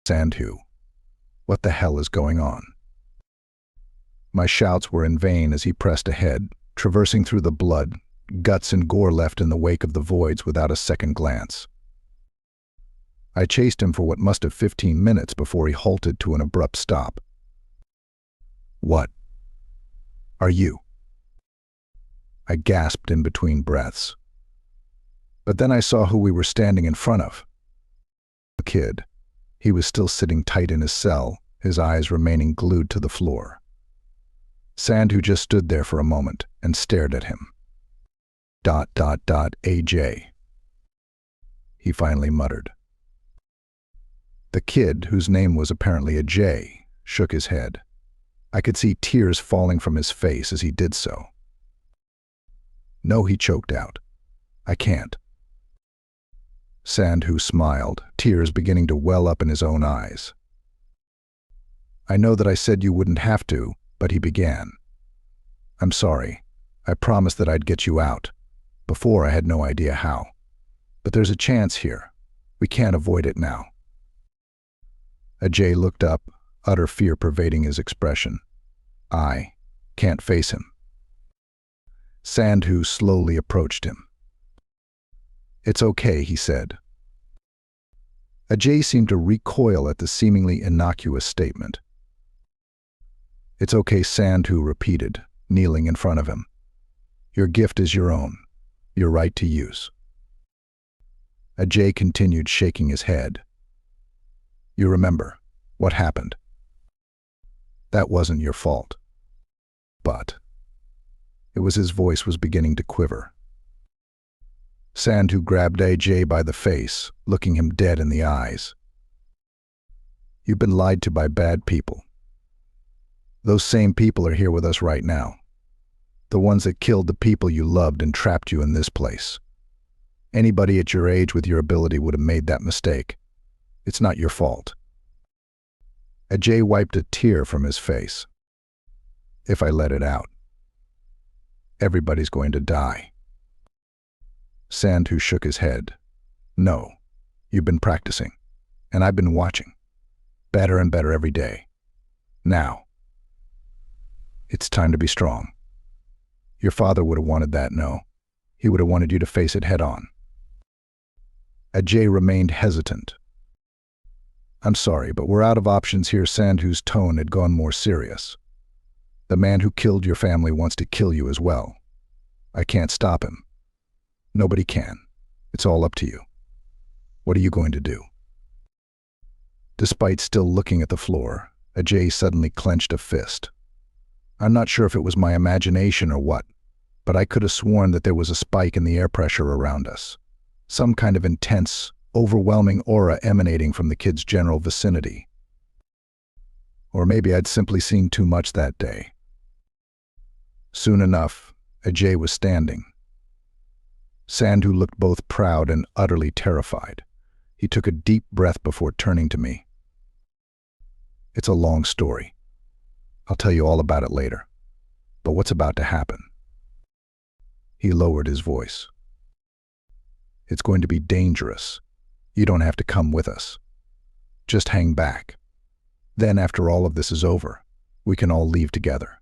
Sandhu. What the hell is going on? My shouts were in vain as he pressed ahead, traversing through the blood, guts and gore left in the wake of the voids without a second glance. I chased him for what must have 15 minutes before he halted to an abrupt stop. What are you? I gasped in between breaths. But then I saw who we were standing in front of. A kid. He was still sitting tight in his cell, his eyes remaining glued to the floor. Sandhu just stood there for a moment and stared at him. AJ. He finally muttered. The kid, whose name was apparently Ajay, shook his head. I could see tears falling from his face as he did so. No, he choked out. I can't. Sandhu smiled, tears beginning to well up in his own eyes. I know that I said you wouldn't have to, but he began. I'm sorry. I promised that I'd get you out. Before I had no idea how. But there's a chance here. We can't avoid it now. Ajay looked up, utter fear pervading his expression. I can't face him. Sandhu slowly approached him. It's okay, he said. Ajay seemed to recoil at the seemingly innocuous statement. It's okay, Sandhu repeated, kneeling in front of him. Your gift is your own, your right to use. Ajay continued shaking his head. You remember what happened. That wasn't your fault. But his voice was beginning to quiver. Sandhu grabbed Ajay by the face, looking him dead in the eyes. You've been lied to by bad people. Those same people are here with us right now. The ones that killed the people you loved and trapped you in this place. Anybody at your age with your ability would have made that mistake. It's not your fault. Ajay wiped a tear from his face. If I let it out, everybody's going to die. Sandhu shook his head. No, you've been practicing, and I've been watching. Better and better every day. Now, it's time to be strong. Your father would have wanted that, no? He would have wanted you to face it head on. Ajay remained hesitant. I'm sorry, but we're out of options here. Sandhu's tone had gone more serious. The man who killed your family wants to kill you as well. I can't stop him. Nobody can. It's all up to you. What are you going to do? Despite still looking at the floor, Ajay suddenly clenched a fist. I'm not sure if it was my imagination or what, but I could have sworn that there was a spike in the air pressure around us. Some kind of intense, overwhelming aura emanating from the kid's general vicinity. Or maybe I'd simply seen too much that day. Soon enough, Ajay was standing. Sandhu looked both proud and utterly terrified. He took a deep breath before turning to me. It's a long story. I'll tell you all about it later. But what's about to happen? He lowered his voice. It's going to be dangerous. You don't have to come with us. Just hang back. Then, after all of this is over, we can all leave together.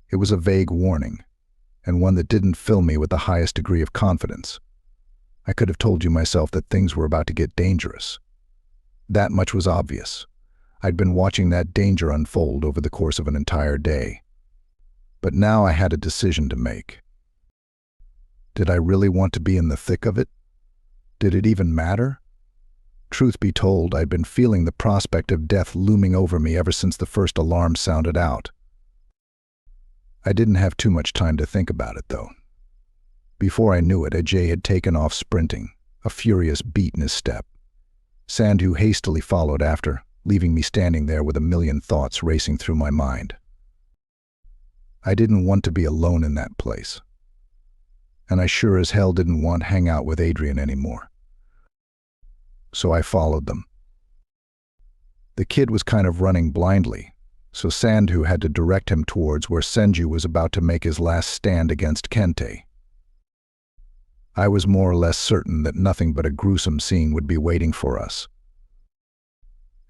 It was a vague warning, and one that didn't fill me with the highest degree of confidence. I could have told you myself that things were about to get dangerous. That much was obvious. I'd been watching that danger unfold over the course of an entire day. But now I had a decision to make. Did I really want to be in the thick of it? Did it even matter? Truth be told, I'd been feeling the prospect of death looming over me ever since the first alarm sounded out. I didn't have too much time to think about it, though. Before I knew it, Ajay had taken off sprinting, a furious beat in his step. Sandhu hastily followed after, leaving me standing there with a million thoughts racing through my mind. I didn't want to be alone in that place. And I sure as hell didn't want to hang out with Adrian anymore. So I followed them. The kid was kind of running blindly, so Sandhu had to direct him towards where Senju was about to make his last stand against Kente. I was more or less certain that nothing but a gruesome scene would be waiting for us.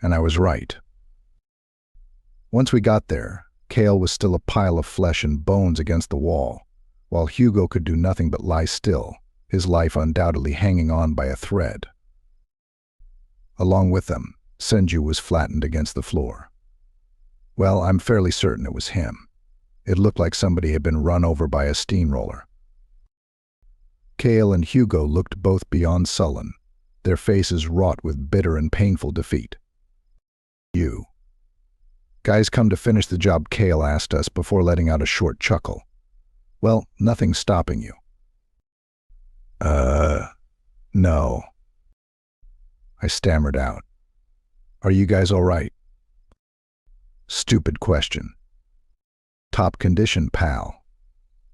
And I was right. Once we got there, Cale was still a pile of flesh and bones against the wall, while Hugo could do nothing but lie still, his life undoubtedly hanging on by a thread. Along with them, Senju was flattened against the floor. Well, I'm fairly certain it was him. It looked like somebody had been run over by a steamroller. Cale and Hugo looked both beyond sullen, their faces wrought with bitter and painful defeat. "You guys come to finish the job?" Cale asked us before letting out a short chuckle. "Well, nothing's stopping you." No. I stammered out. "Are you guys all right?" "Stupid question." "Top condition, pal."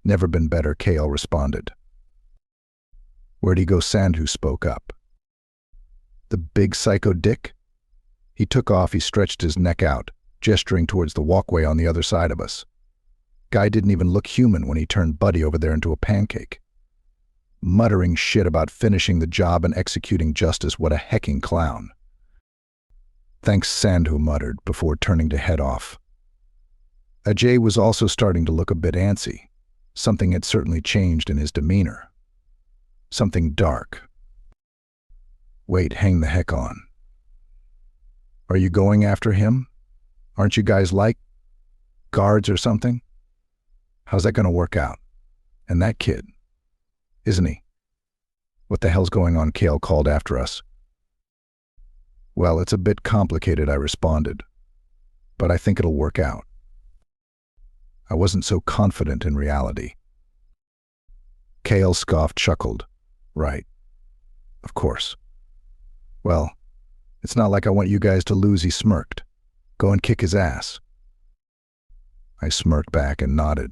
"Never been better," Cale responded. "Where'd he go?" Sandhu spoke up. "The big psycho dick?" He took off. He stretched his neck out, gesturing towards the walkway on the other side of us. Guy didn't even look human when he turned Buddy over there into a pancake. Muttering shit about finishing the job and executing justice. What a hecking clown. "Thanks," Sandhu muttered before turning to head off. Ajay was also starting to look a bit antsy. Something had certainly changed in his demeanor. Something dark. "Wait, hang the heck on. Are you going after him? Aren't you guys like guards or something? How's that going to work out? And that kid, isn't he?" "What the hell's going on?" Cale called after us. "Well, it's a bit complicated," I responded, "but I think it'll work out." I wasn't so confident in reality. Cale scoffed, chuckled. "Right. Of course. Well, it's not like I want you guys to lose," he smirked. "Go and kick his ass." I smirked back and nodded.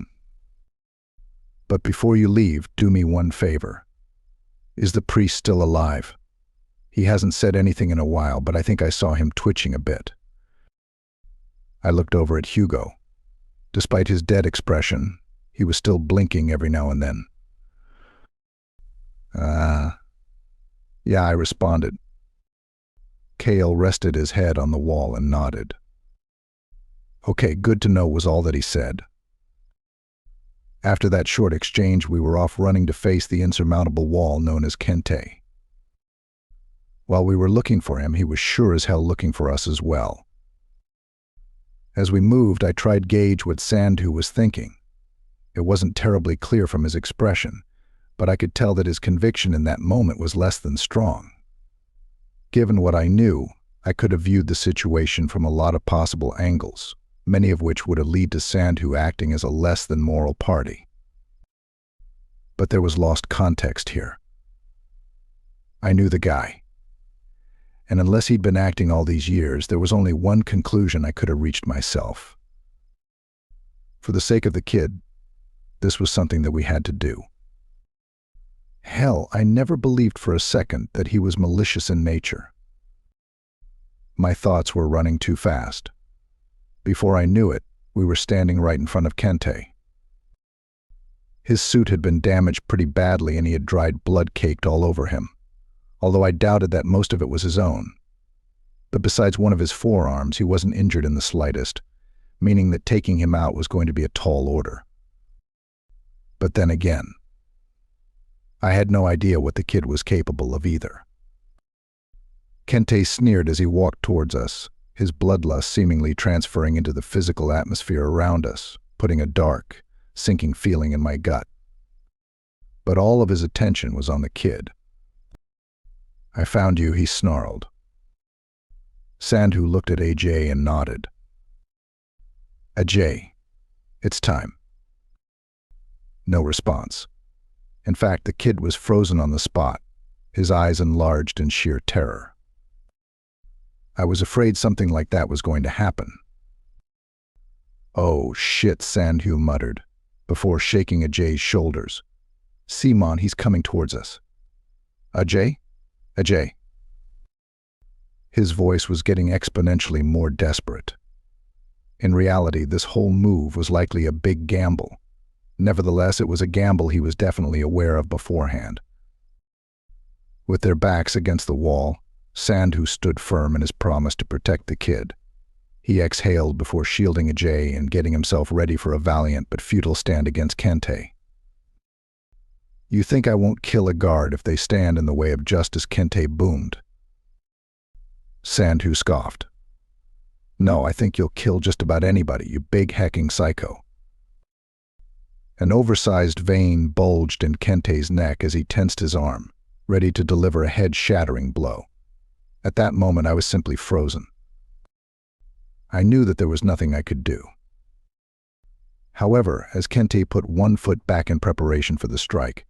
"But before you leave, do me one favor. Is the priest still alive? He hasn't said anything in a while, but I think I saw him twitching a bit." I looked over at Hugo. Despite his dead expression, he was still blinking every now and then. Yeah, I responded. Cale rested his head on the wall and nodded. "Okay, good to know," was all that he said. After that short exchange, we were off running to face the insurmountable wall known as Kente. While we were looking for him, he was sure as hell looking for us as well. As we moved, I tried to gauge what Sandhu was thinking. It wasn't terribly clear from his expression, but I could tell that his conviction in that moment was less than strong. Given what I knew, I could have viewed the situation from a lot of possible angles, many of which would have led to Sandhu acting as a less than moral party. But there was lost context here. I knew the guy. And unless he'd been acting all these years, there was only one conclusion I could have reached myself. For the sake of the kid, this was something that we had to do. Hell, I never believed for a second that he was malicious in nature. My thoughts were running too fast. Before I knew it, we were standing right in front of Kente. His suit had been damaged pretty badly and he had dried blood caked all over him, although I doubted that most of it was his own. But besides one of his forearms, he wasn't injured in the slightest, meaning that taking him out was going to be a tall order. But then again, I had no idea what the kid was capable of either. Kente sneered as he walked towards us, his bloodlust seemingly transferring into the physical atmosphere around us, putting a dark, sinking feeling in my gut. But all of his attention was on the kid. "I found you," he snarled. Sandhu looked at Ajay and nodded. "Ajay, it's time." No response. In fact, the kid was frozen on the spot, his eyes enlarged in sheer terror. I was afraid something like that was going to happen. "Oh, shit," Sandhu muttered, before shaking Ajay's shoulders. "Simon, he's coming towards us." "Ajay? Ajay." His voice was getting exponentially more desperate. In reality, this whole move was likely a big gamble. Nevertheless, it was a gamble he was definitely aware of beforehand. With their backs against the wall, Sandhu stood firm in his promise to protect the kid. He exhaled before shielding Ajay and getting himself ready for a valiant but futile stand against Kente. "You think I won't kill a guard if they stand in the way of justice?" Kente boomed. Sandhu scoffed. "No, I think you'll kill just about anybody, you big hacking psycho." An oversized vein bulged in Kente's neck as he tensed his arm, ready to deliver a head-shattering blow. At that moment, I was simply frozen. I knew that there was nothing I could do. However, as Kente put one foot back in preparation for the strike,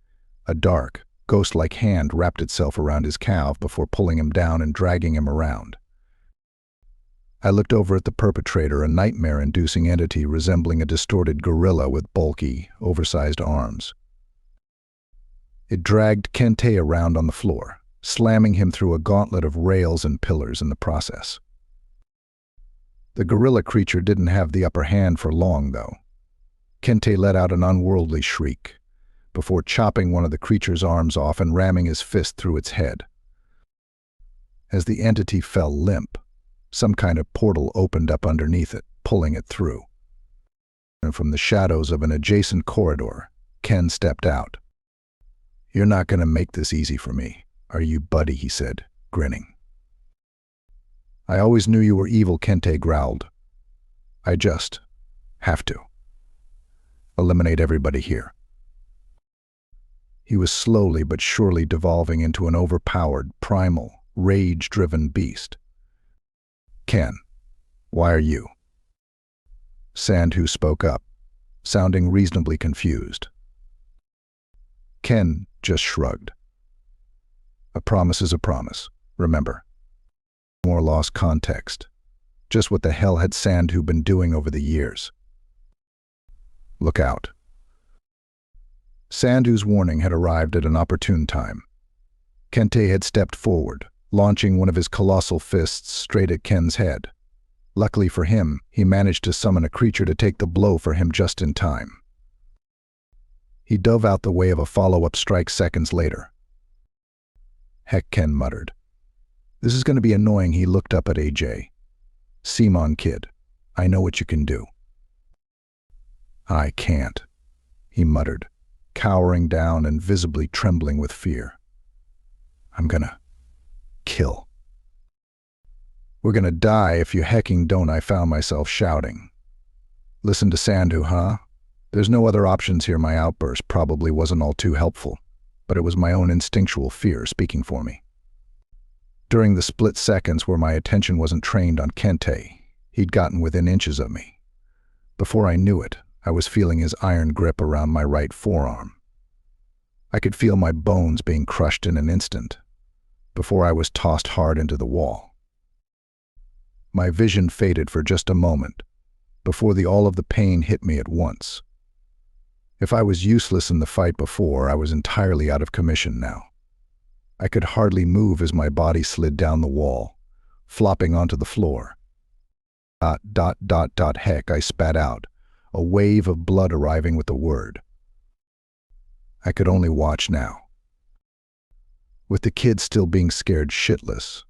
a dark, ghost-like hand wrapped itself around his calf before pulling him down and dragging him around. I looked over at the perpetrator, a nightmare-inducing entity resembling a distorted gorilla with bulky, oversized arms. It dragged Kente around on the floor, slamming him through a gauntlet of rails and pillars in the process. The gorilla creature didn't have the upper hand for long, though. Kente let out an unworldly shriek, before chopping one of the creature's arms off and ramming his fist through its head. As the entity fell limp, some kind of portal opened up underneath it, pulling it through. And from the shadows of an adjacent corridor, Ken stepped out. "You're not going to make this easy for me, are you, buddy?" he said, grinning. "I always knew you were evil," Kente growled. "I just have to eliminate everybody here." He was slowly but surely devolving into an overpowered, primal, rage-driven beast. "Ken, why are you?" Sandhu spoke up, sounding reasonably confused. Ken just shrugged. "A promise is a promise, remember." More lost context. Just what the hell had Sandhu been doing over the years? "Look out." Sandhu's warning had arrived at an opportune time. Kente had stepped forward, launching one of his colossal fists straight at Ken's head. Luckily for him, he managed to summon a creature to take the blow for him just in time. He dove out the way of a follow-up strike seconds later. "Heck," Ken muttered. "This is going to be annoying." He looked up at AJ. "Simon, kid, I know what you can do." "I can't," he muttered, cowering down and visibly trembling with fear. "I'm gonna kill. We're gonna die if you hecking don't," I found myself shouting. "Listen to Sandhu, huh? There's no other options here." My outburst probably wasn't all too helpful, but it was my own instinctual fear speaking for me. During the split seconds where my attention wasn't trained on Kente, he'd gotten within inches of me. Before I knew it, I was feeling his iron grip around my right forearm. I could feel my bones being crushed in an instant, before I was tossed hard into the wall. My vision faded for just a moment, before all of the pain hit me at once. If I was useless in the fight before, I was entirely out of commission now. I could hardly move as my body slid down the wall, flopping onto the floor. Heck, I spat out, a wave of blood arriving with the word. I could only watch now. With the kid still being scared shitless,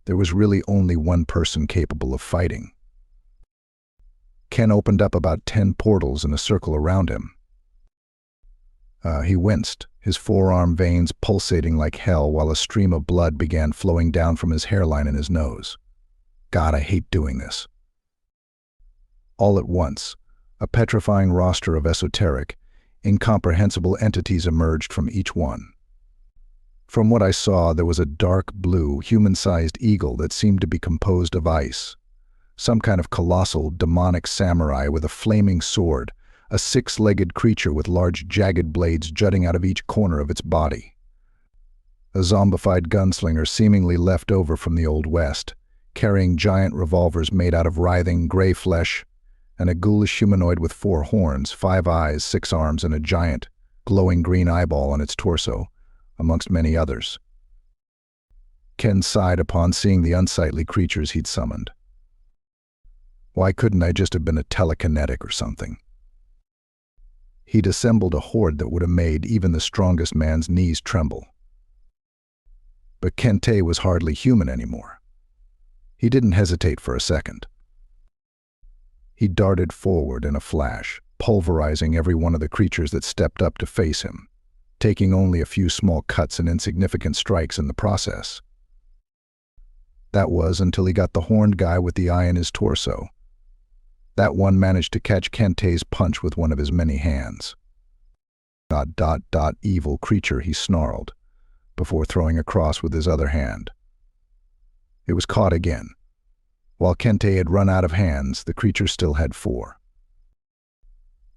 there was really only one person capable of fighting. Ken opened up about 10 portals in a circle around him. He winced, his forearm veins pulsating like hell while a stream of blood began flowing down from his hairline and his nose. God, I hate doing this. All at once, a petrifying roster of esoteric, incomprehensible entities emerged from each one. From what I saw, there was a dark blue, human-sized eagle that seemed to be composed of ice, some kind of colossal, demonic samurai with a flaming sword, a 6-legged creature with large jagged blades jutting out of each corner of its body. A zombified gunslinger seemingly left over from the Old West, carrying giant revolvers made out of writhing gray flesh, and a ghoulish humanoid with 4 horns, 5 eyes, 6 arms, and a giant, glowing green eyeball on its torso, amongst many others. Ken sighed upon seeing the unsightly creatures he'd summoned. Why couldn't I just have been a telekinetic or something? He'd assembled a horde that would have made even the strongest man's knees tremble. but Kente was hardly human anymore. He didn't hesitate for a second. He darted forward in a flash, pulverizing every one of the creatures that stepped up to face him, taking only a few small cuts and insignificant strikes in the process. That was until he got the horned guy with the eye in his torso. That one managed to catch Kente's punch with one of his many hands. Evil creature, he snarled, before throwing across with his other hand. It was caught again. While Kente had run out of hands, the creature still had 4.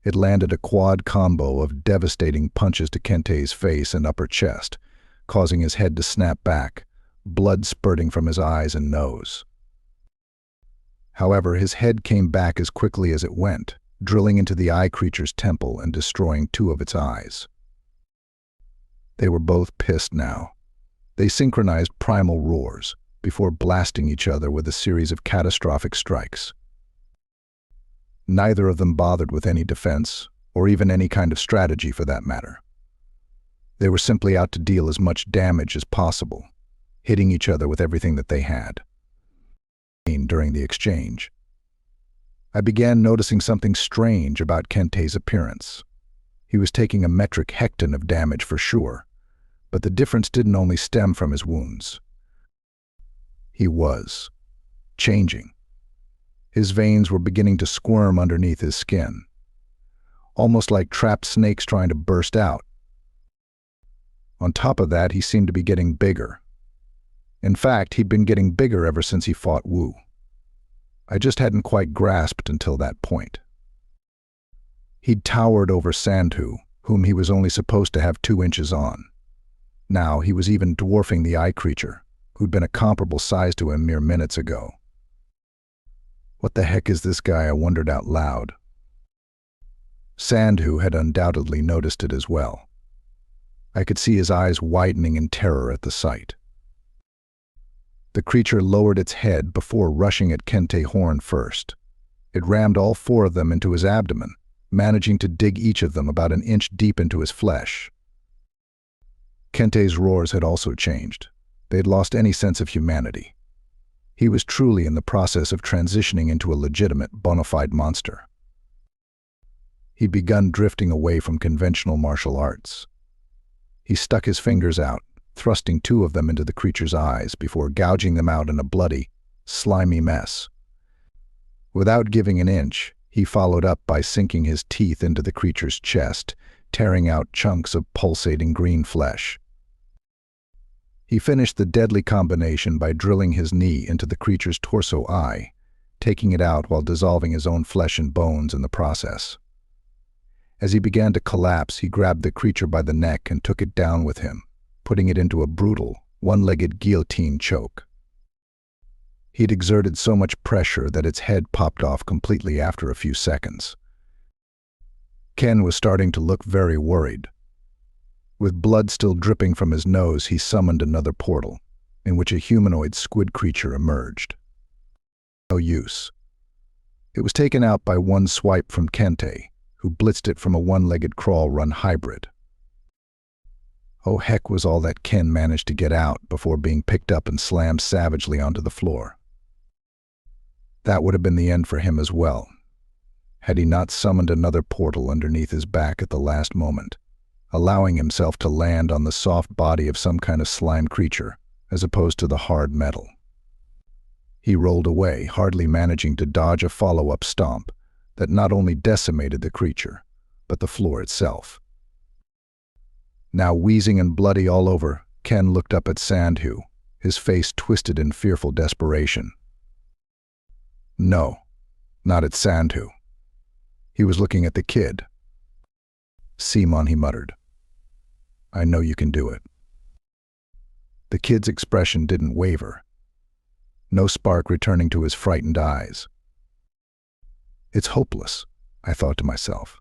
It landed a quad combo of devastating punches to Kente's face and upper chest, causing his head to snap back, blood spurting from his eyes and nose. However, his head came back as quickly as it went, drilling into the eye creature's temple and destroying 2 of its eyes. They were both pissed now. They synchronized primal roars before blasting each other with a series of catastrophic strikes. Neither of them bothered with any defense, or even any kind of strategy for that matter. They were simply out to deal as much damage as possible, hitting each other with everything that they had. During the exchange, I began noticing something strange about Kente's appearance. He was taking a metric hecton of damage for sure, but the difference didn't only stem from his wounds. He was changing. His veins were beginning to squirm underneath his skin, almost like trapped snakes trying to burst out. On top of that, he seemed to be getting bigger. In fact, he'd been getting bigger ever since he fought Wu. I just hadn't quite grasped until that point. He'd towered over Sandhu, whom he was only supposed to have 2 inches on. Now he was even dwarfing the eye creature, who'd been a comparable size to him mere minutes ago. What the heck is this guy? I wondered out loud. Sandhu had undoubtedly noticed it as well. I could see his eyes widening in terror at the sight. The creature lowered its head before rushing at Kente Horn first. It rammed all 4 of them into his abdomen, managing to dig each of them about an inch deep into his flesh. Kente's roars had also changed. They'd lost any sense of humanity. He was truly in the process of transitioning into a legitimate, bona fide monster. He'd begun drifting away from conventional martial arts. He stuck his fingers out, thrusting 2 of them into the creature's eyes before gouging them out in a bloody, slimy mess. Without giving an inch, he followed up by sinking his teeth into the creature's chest, tearing out chunks of pulsating green flesh. He finished the deadly combination by drilling his knee into the creature's torso eye, taking it out while dissolving his own flesh and bones in the process. As he began to collapse, he grabbed the creature by the neck and took it down with him, putting it into a brutal, one-legged guillotine choke. He'd exerted so much pressure that its head popped off completely after a few seconds. Ken was starting to look very worried. With blood still dripping from his nose, he summoned another portal, in which a humanoid squid creature emerged. No use. It was taken out by one swipe from Kente, who blitzed it from a one-legged crawl-run hybrid. Oh heck was all that Ken managed to get out before being picked up and slammed savagely onto the floor. That would have been the end for him as well, had he not summoned another portal underneath his back at the last moment, allowing himself to land on the soft body of some kind of slime creature, as opposed to the hard metal. He rolled away, hardly managing to dodge a follow-up stomp that not only decimated the creature, but the floor itself. Now wheezing and bloody all over, Ken looked up at Sandhu, his face twisted in fearful desperation. No, not at Sandhu. He was looking at the kid. "Simon," he muttered. "I know you can do it." The kid's expression didn't waver, no spark returning to his frightened eyes. It's hopeless, I thought to myself.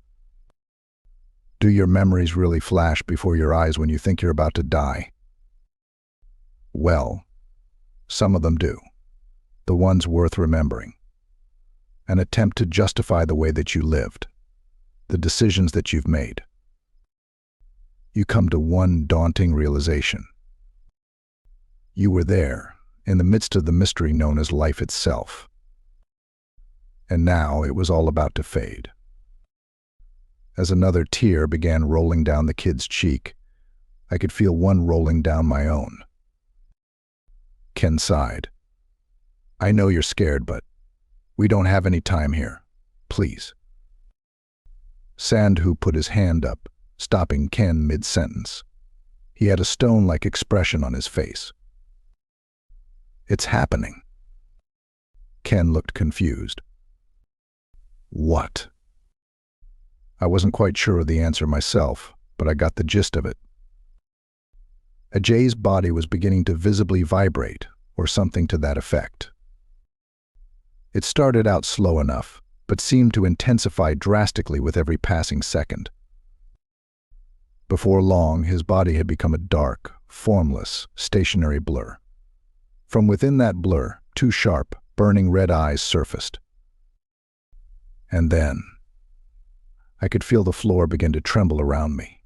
Do your memories really flash before your eyes when you think you're about to die? Well, some of them do. The ones worth remembering. An attempt to justify the way that you lived, the decisions that you've made. You come to one daunting realization. You were there, in the midst of the mystery known as life itself. And now it was all about to fade. As another tear began rolling down the kid's cheek, I could feel one rolling down my own. Ken sighed. I know you're scared, but we don't have any time here. Please. Sandhu put his hand up, stopping Ken mid-sentence. He had a stone-like expression on his face. It's happening. Ken looked confused. What? I wasn't quite sure of the answer myself, but I got the gist of it. Ajay's body was beginning to visibly vibrate, or something to that effect. It started out slow enough, but seemed to intensify drastically with every passing second. Before long, his body had become a dark, formless, stationary blur. From within that blur, two sharp, burning red eyes surfaced. And then, I could feel the floor begin to tremble around me.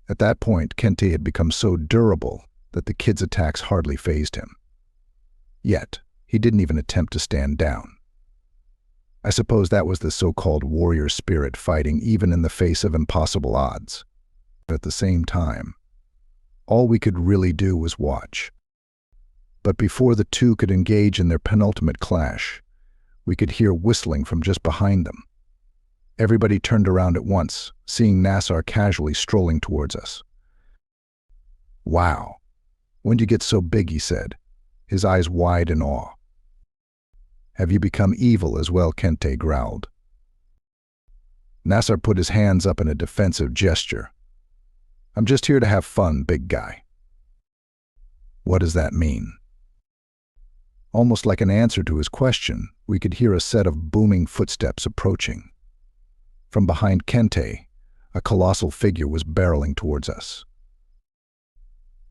At that point, Kente had become so durable that the kid's attacks hardly fazed him. Yet, he didn't even attempt to stand down. I suppose that was the so-called warrior spirit fighting even in the face of impossible odds. But at the same time, all we could really do was watch. But before the two could engage in their penultimate clash, we could hear whistling from just behind them. Everybody turned around at once, seeing Nassar casually strolling towards us. Wow, when'd you get so big, he said, his eyes wide in awe. Have you become evil as well, Kente growled. Nassar put his hands up in a defensive gesture. I'm just here to have fun, big guy. What does that mean? Almost like an answer to his question, we could hear a set of booming footsteps approaching. From behind Kente, a colossal figure was barreling towards us.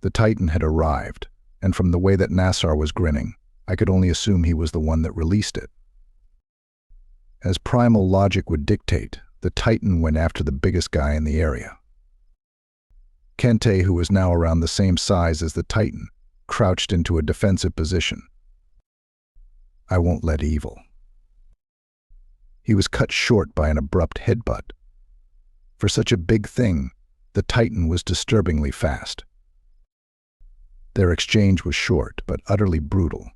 The Titan had arrived, and from the way that Nassar was grinning, I could only assume he was the one that released it. As primal logic would dictate, the Titan went after the biggest guy in the area. Kente, who was now around the same size as the Titan, crouched into a defensive position. I won't let evil. He was cut short by an abrupt headbutt. For such a big thing, the Titan was disturbingly fast. Their exchange was short, but utterly brutal.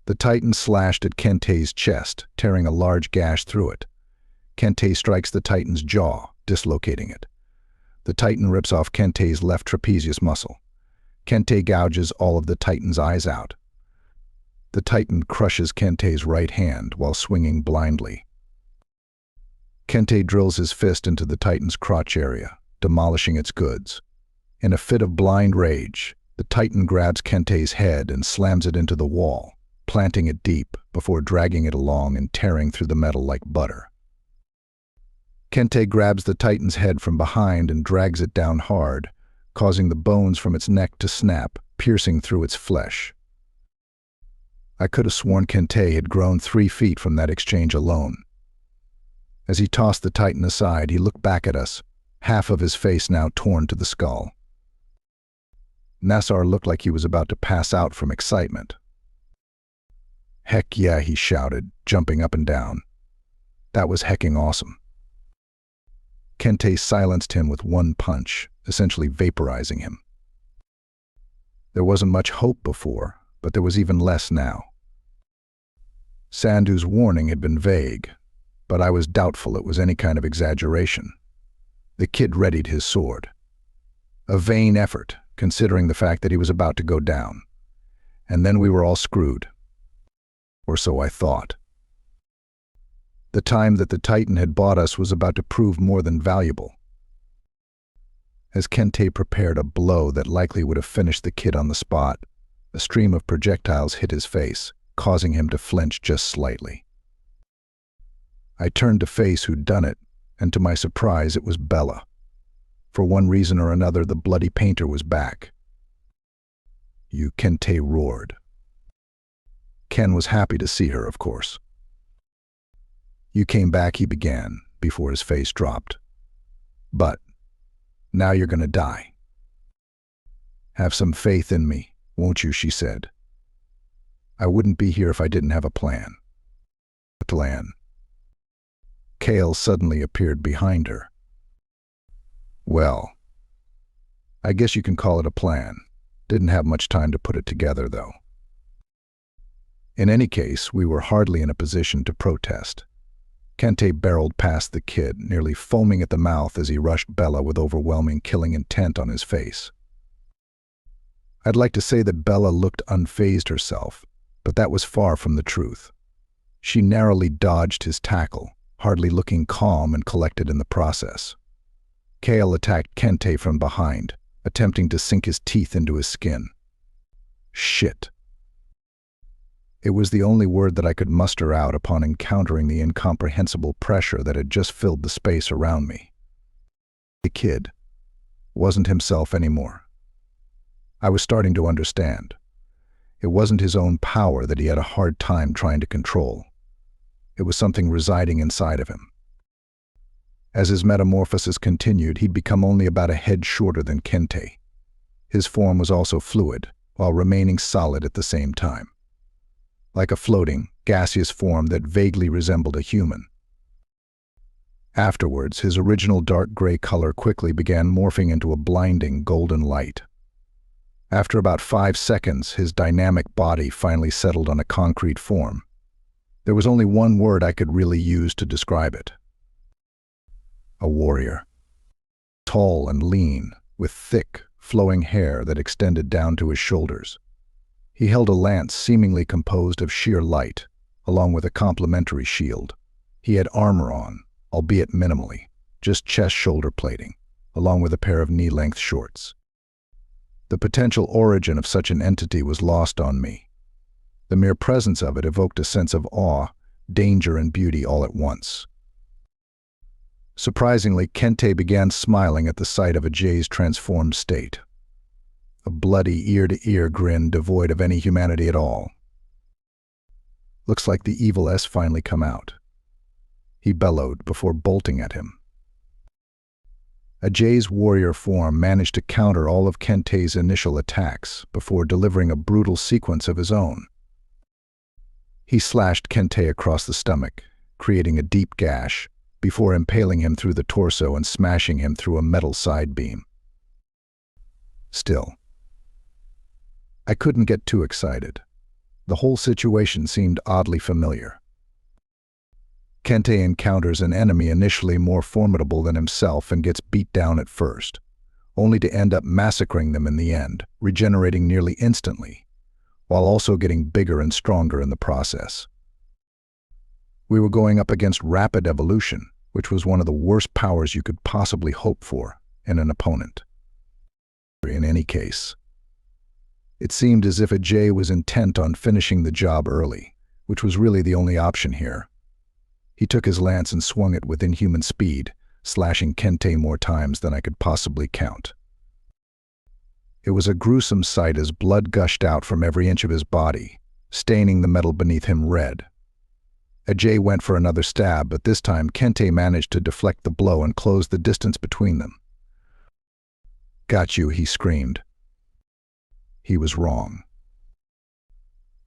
The Titan slashed at Kente's chest, tearing a large gash through it. Kente strikes the Titan's jaw, dislocating it. The Titan rips off Kente's left trapezius muscle. Kente gouges all of the Titan's eyes out. The Titan crushes Kente's right hand while swinging blindly. Kente drills his fist into the Titan's crotch area, demolishing its goods. In a fit of blind rage, the Titan grabs Kente's head and slams it into the wall, planting it deep before dragging it along and tearing through the metal like butter. Kente grabs the Titan's head from behind and drags it down hard, causing the bones from its neck to snap, piercing through its flesh. I could have sworn Kente had grown 3 feet from that exchange alone. As he tossed the Titan aside, he looked back at us, half of his face now torn to the skull. Nassar looked like he was about to pass out from excitement. Heck yeah, he shouted, jumping up and down. That was hecking awesome. Kente silenced him with one punch, essentially vaporizing him. There wasn't much hope before, but there was even less now. Sandhu's warning had been vague, but I was doubtful it was any kind of exaggeration. The kid readied his sword. A vain effort, considering the fact that he was about to go down. And then we were all screwed. Or so I thought. The time that the Titan had bought us was about to prove more than valuable. As Kente prepared a blow that likely would have finished the kid on the spot, a stream of projectiles hit his face, causing him to flinch just slightly. I turned to face who'd done it, and to my surprise it was Bella. For one reason or another, the bloody painter was back. You, Kente roared. Ken was happy to see her, of course. You came back, he began, before his face dropped. But now you're gonna die. "Have some faith in me, won't you?" she said. "I wouldn't be here if I didn't have a plan." A plan. Kale suddenly appeared behind her. "Well, I guess you can call it a plan. Didn't have much time to put it together, though." In any case, we were hardly in a position to protest. Kente barreled past the kid, nearly foaming at the mouth as he rushed Bella with overwhelming killing intent on his face. I'd like to say that Bella looked unfazed herself, but that was far from the truth. She narrowly dodged his tackle, hardly looking calm and collected in the process. Kale attacked Kente from behind, attempting to sink his teeth into his skin. Shit. It was the only word that I could muster out upon encountering the incomprehensible pressure that had just filled the space around me. The kid wasn't himself anymore. I was starting to understand. It wasn't his own power that he had a hard time trying to control. It was something residing inside of him. As his metamorphosis continued, he'd become only about a head shorter than Kente. His form was also fluid, while remaining solid at the same time. Like a floating, gaseous form that vaguely resembled a human. Afterwards, his original dark gray color quickly began morphing into a blinding golden light. After about 5 seconds, his dynamic body finally settled on a concrete form. There was only one word I could really use to describe it. A warrior. Tall and lean, with thick, flowing hair that extended down to his shoulders. He held a lance seemingly composed of sheer light, along with a complementary shield. He had armor on, albeit minimally, just chest-shoulder plating, along with a pair of knee-length shorts. The potential origin of such an entity was lost on me. The mere presence of it evoked a sense of awe, danger, and beauty all at once. Surprisingly, Kente began smiling at the sight of Ajay's transformed state. A bloody ear-to-ear grin devoid of any humanity at all. "Looks like the evil S finally come out," he bellowed before bolting at him. Ajay's warrior form managed to counter all of Kente's initial attacks before delivering a brutal sequence of his own. He slashed Kente across the stomach, creating a deep gash, before impaling him through the torso and smashing him through a metal side beam. Still, I couldn't get too excited. The whole situation seemed oddly familiar. Kente encounters an enemy initially more formidable than himself and gets beat down at first, only to end up massacring them in the end, regenerating nearly instantly, while also getting bigger and stronger in the process. We were going up against rapid evolution, which was one of the worst powers you could possibly hope for in an opponent. In any case, it seemed as if Ajay was intent on finishing the job early, which was really the only option here. He took his lance and swung it with inhuman speed, slashing Kente more times than I could possibly count. It was a gruesome sight as blood gushed out from every inch of his body, staining the metal beneath him red. Ajay went for another stab, but this time Kente managed to deflect the blow and close the distance between them. "Got you," he screamed. He was wrong.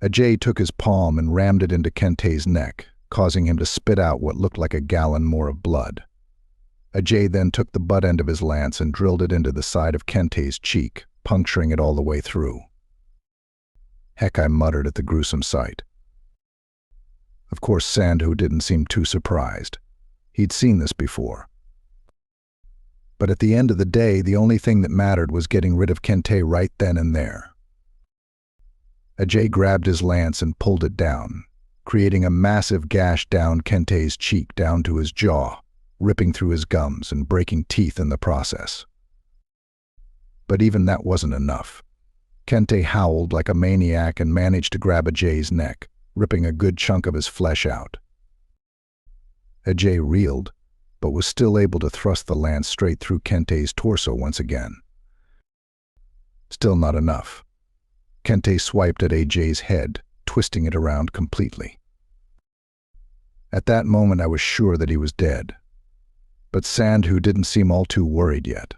Ajay took his palm and rammed it into Kente's neck, causing him to spit out what looked like a gallon more of blood. Ajay then took the butt end of his lance and drilled it into the side of Kente's cheek, puncturing it all the way through. Heck, I muttered at the gruesome sight. Of course, Sandhu didn't seem too surprised. He'd seen this before. But at the end of the day, the only thing that mattered was getting rid of Kente right then and there. Ajay grabbed his lance and pulled it down, creating a massive gash down Kente's cheek down to his jaw, ripping through his gums and breaking teeth in the process. But even that wasn't enough. Kente howled like a maniac and managed to grab Ajay's neck, ripping a good chunk of his flesh out. Ajay reeled, but was still able to thrust the lance straight through Kente's torso once again. Still not enough. Kente swiped at Ajay's head, twisting it around completely. At that moment I was sure that he was dead, but Sandhu didn't seem all too worried yet.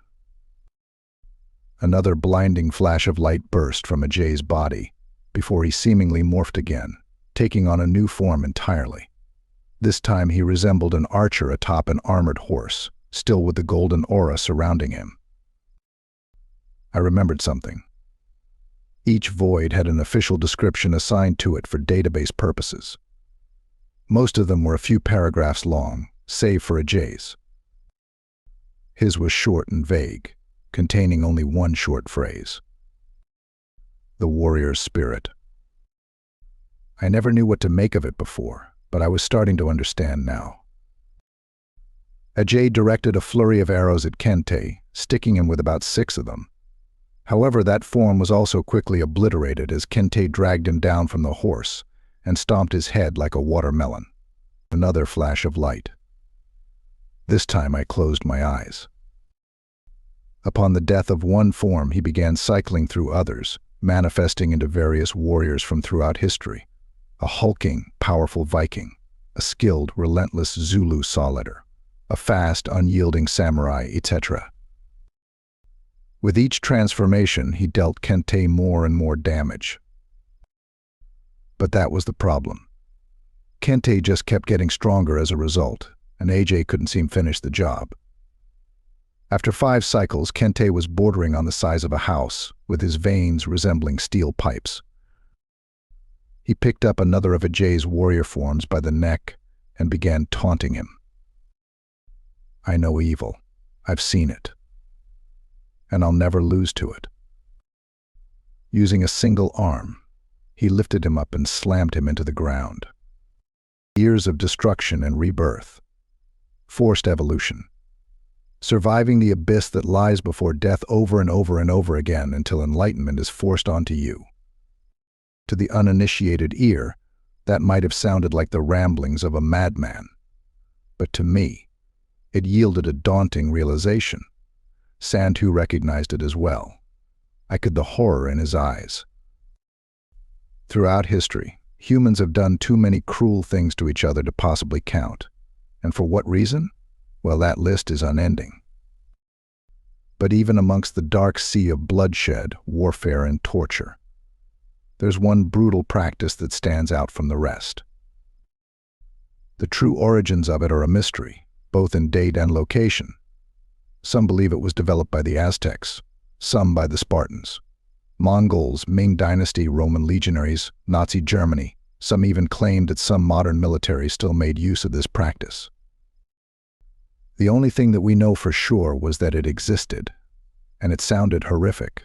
Another blinding flash of light burst from Ajay's body, before he seemingly morphed again, taking on a new form entirely. This time he resembled an archer atop an armored horse, still with the golden aura surrounding him. I remembered something. Each void had an official description assigned to it for database purposes. Most of them were a few paragraphs long, save for Ajay's. His was short and vague, containing only one short phrase. The warrior's spirit. I never knew what to make of it before, but I was starting to understand now. Ajay directed a flurry of arrows at Kente, sticking him with about 6 of them. However, that form was also quickly obliterated as Kente dragged him down from the horse and stomped his head like a watermelon. Another flash of light. This time I closed my eyes. Upon the death of one form, he began cycling through others, manifesting into various warriors from throughout history. A hulking, powerful Viking, a skilled, relentless Zulu saw-letter, a fast, unyielding samurai, etc. With each transformation, he dealt Kente more and more damage. But that was the problem. Kente just kept getting stronger as a result, and AJ couldn't seem finish the job. After 5 cycles, Kente was bordering on the size of a house, with his veins resembling steel pipes. He picked up another of Ajay's warrior forms by the neck and began taunting him. I know evil. I've seen it. And I'll never lose to it. Using a single arm, he lifted him up and slammed him into the ground. Years of destruction and rebirth. Forced evolution. Surviving the abyss that lies before death over and over and over again until enlightenment is forced onto you. To the uninitiated ear, that might have sounded like the ramblings of a madman. But to me, it yielded a daunting realization. Sandhu recognized it as well. I could the horror in his eyes. Throughout history, humans have done too many cruel things to each other to possibly count. And for what reason? Well, that list is unending. But even amongst the dark sea of bloodshed, warfare, and torture, there's one brutal practice that stands out from the rest. The true origins of it are a mystery, both in date and location. Some believe it was developed by the Aztecs, some by the Spartans, Mongols, Ming Dynasty, Roman legionaries, Nazi Germany. Some even claimed that some modern military still made use of this practice. The only thing that we know for sure was that it existed, and it sounded horrific.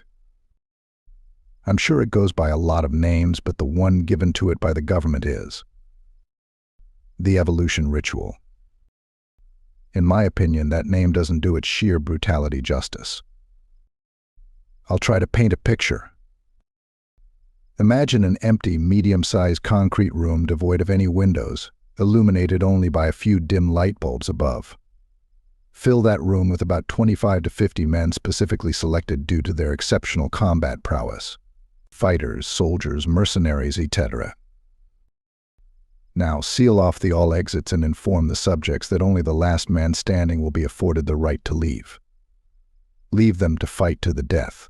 I'm sure it goes by a lot of names, but the one given to it by the government is the evolution ritual. In my opinion, that name doesn't do its sheer brutality justice. I'll try to paint a picture. Imagine an empty, medium-sized concrete room devoid of any windows, illuminated only by a few dim light bulbs above. Fill that room with about 25 to 50 men specifically selected due to their exceptional combat prowess. Fighters, soldiers, mercenaries, etc. Now, seal off all exits and inform the subjects that only the last man standing will be afforded the right to leave. Leave them to fight to the death.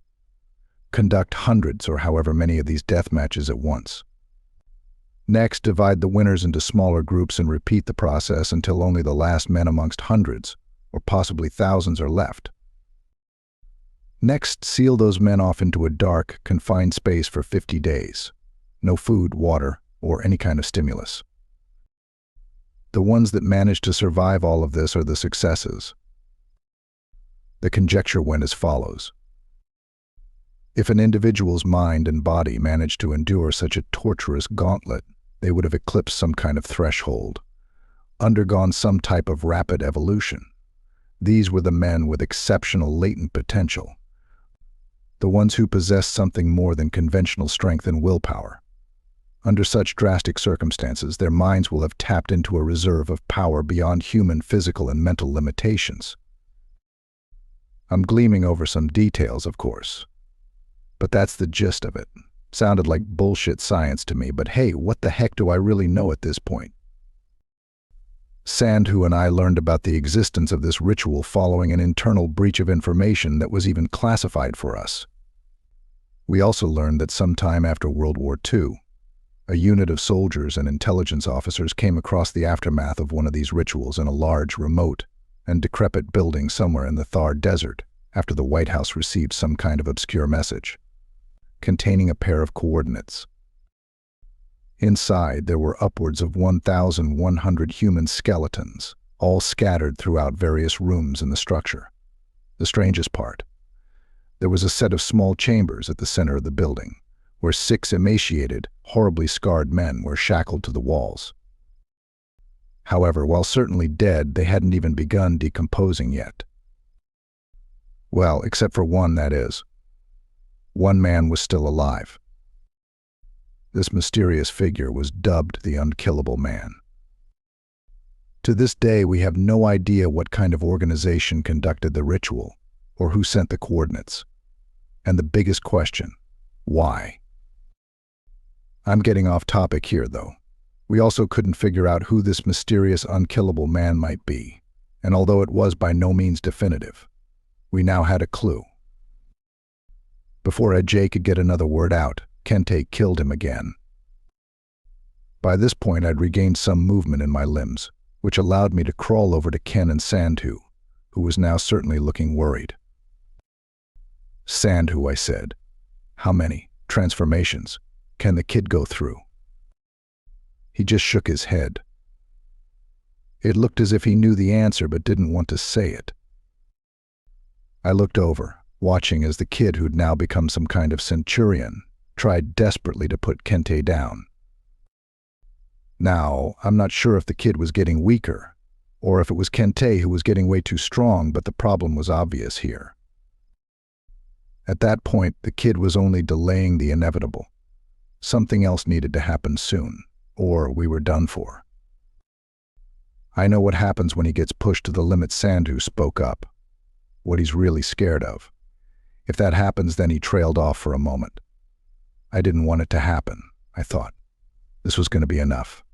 Conduct hundreds or however many of these death matches at once. Next, divide the winners into smaller groups and repeat the process until only the last men amongst hundreds, or possibly thousands, are left. Next, seal those men off into a dark, confined space for 50 days. No food, water, or any kind of stimulus. The ones that manage to survive all of this are the successes. The conjecture went as follows. If an individual's mind and body managed to endure such a torturous gauntlet, they would have eclipsed some kind of threshold, undergone some type of rapid evolution. These were the men with exceptional latent potential, the ones who possessed something more than conventional strength and willpower. Under such drastic circumstances, their minds will have tapped into a reserve of power beyond human physical and mental limitations. I'm gleaming over some details, of course. But that's the gist of it. Sounded like bullshit science to me, but hey, what the heck do I really know at this point? Sandhu and I learned about the existence of this ritual following an internal breach of information that was even classified for us. We also learned that sometime after World War II, a unit of soldiers and intelligence officers came across the aftermath of one of these rituals in a large, remote, and decrepit building somewhere in the Thar Desert after the White House received some kind of obscure message containing a pair of coordinates. Inside, there were upwards of 1,100 human skeletons, all scattered throughout various rooms in the structure. The strangest part, there was a set of small chambers at the center of the building, where 6 emaciated, horribly scarred men were shackled to the walls. However, while certainly dead, they hadn't even begun decomposing yet. Well, except for one, that is. One man was still alive. This mysterious figure was dubbed the Unkillable Man. To this day, we have no idea what kind of organization conducted the ritual or who sent the coordinates. And the biggest question, why? I'm getting off topic here, though. We also couldn't figure out who this mysterious Unkillable Man might be, and although it was by no means definitive, we now had a clue. Before Ajay could get another word out, Kente killed him again. By this point, I'd regained some movement in my limbs, which allowed me to crawl over to Ken and Sandhu, who was now certainly looking worried. Sandhu, I said, how many transformations can the kid go through? He just shook his head. It looked as if he knew the answer but didn't want to say it. I looked over, watching as the kid, who'd now become some kind of centurion, tried desperately to put Kente down. Now, I'm not sure if the kid was getting weaker, or if it was Kente who was getting way too strong, but the problem was obvious here. At that point, the kid was only delaying the inevitable. Something else needed to happen soon, or we were done for. I know what happens when he gets pushed to the limit, Sandhu spoke up. What he's really scared of. If that happens, then he trailed off for a moment. I didn't want it to happen, I thought. This was going to be enough.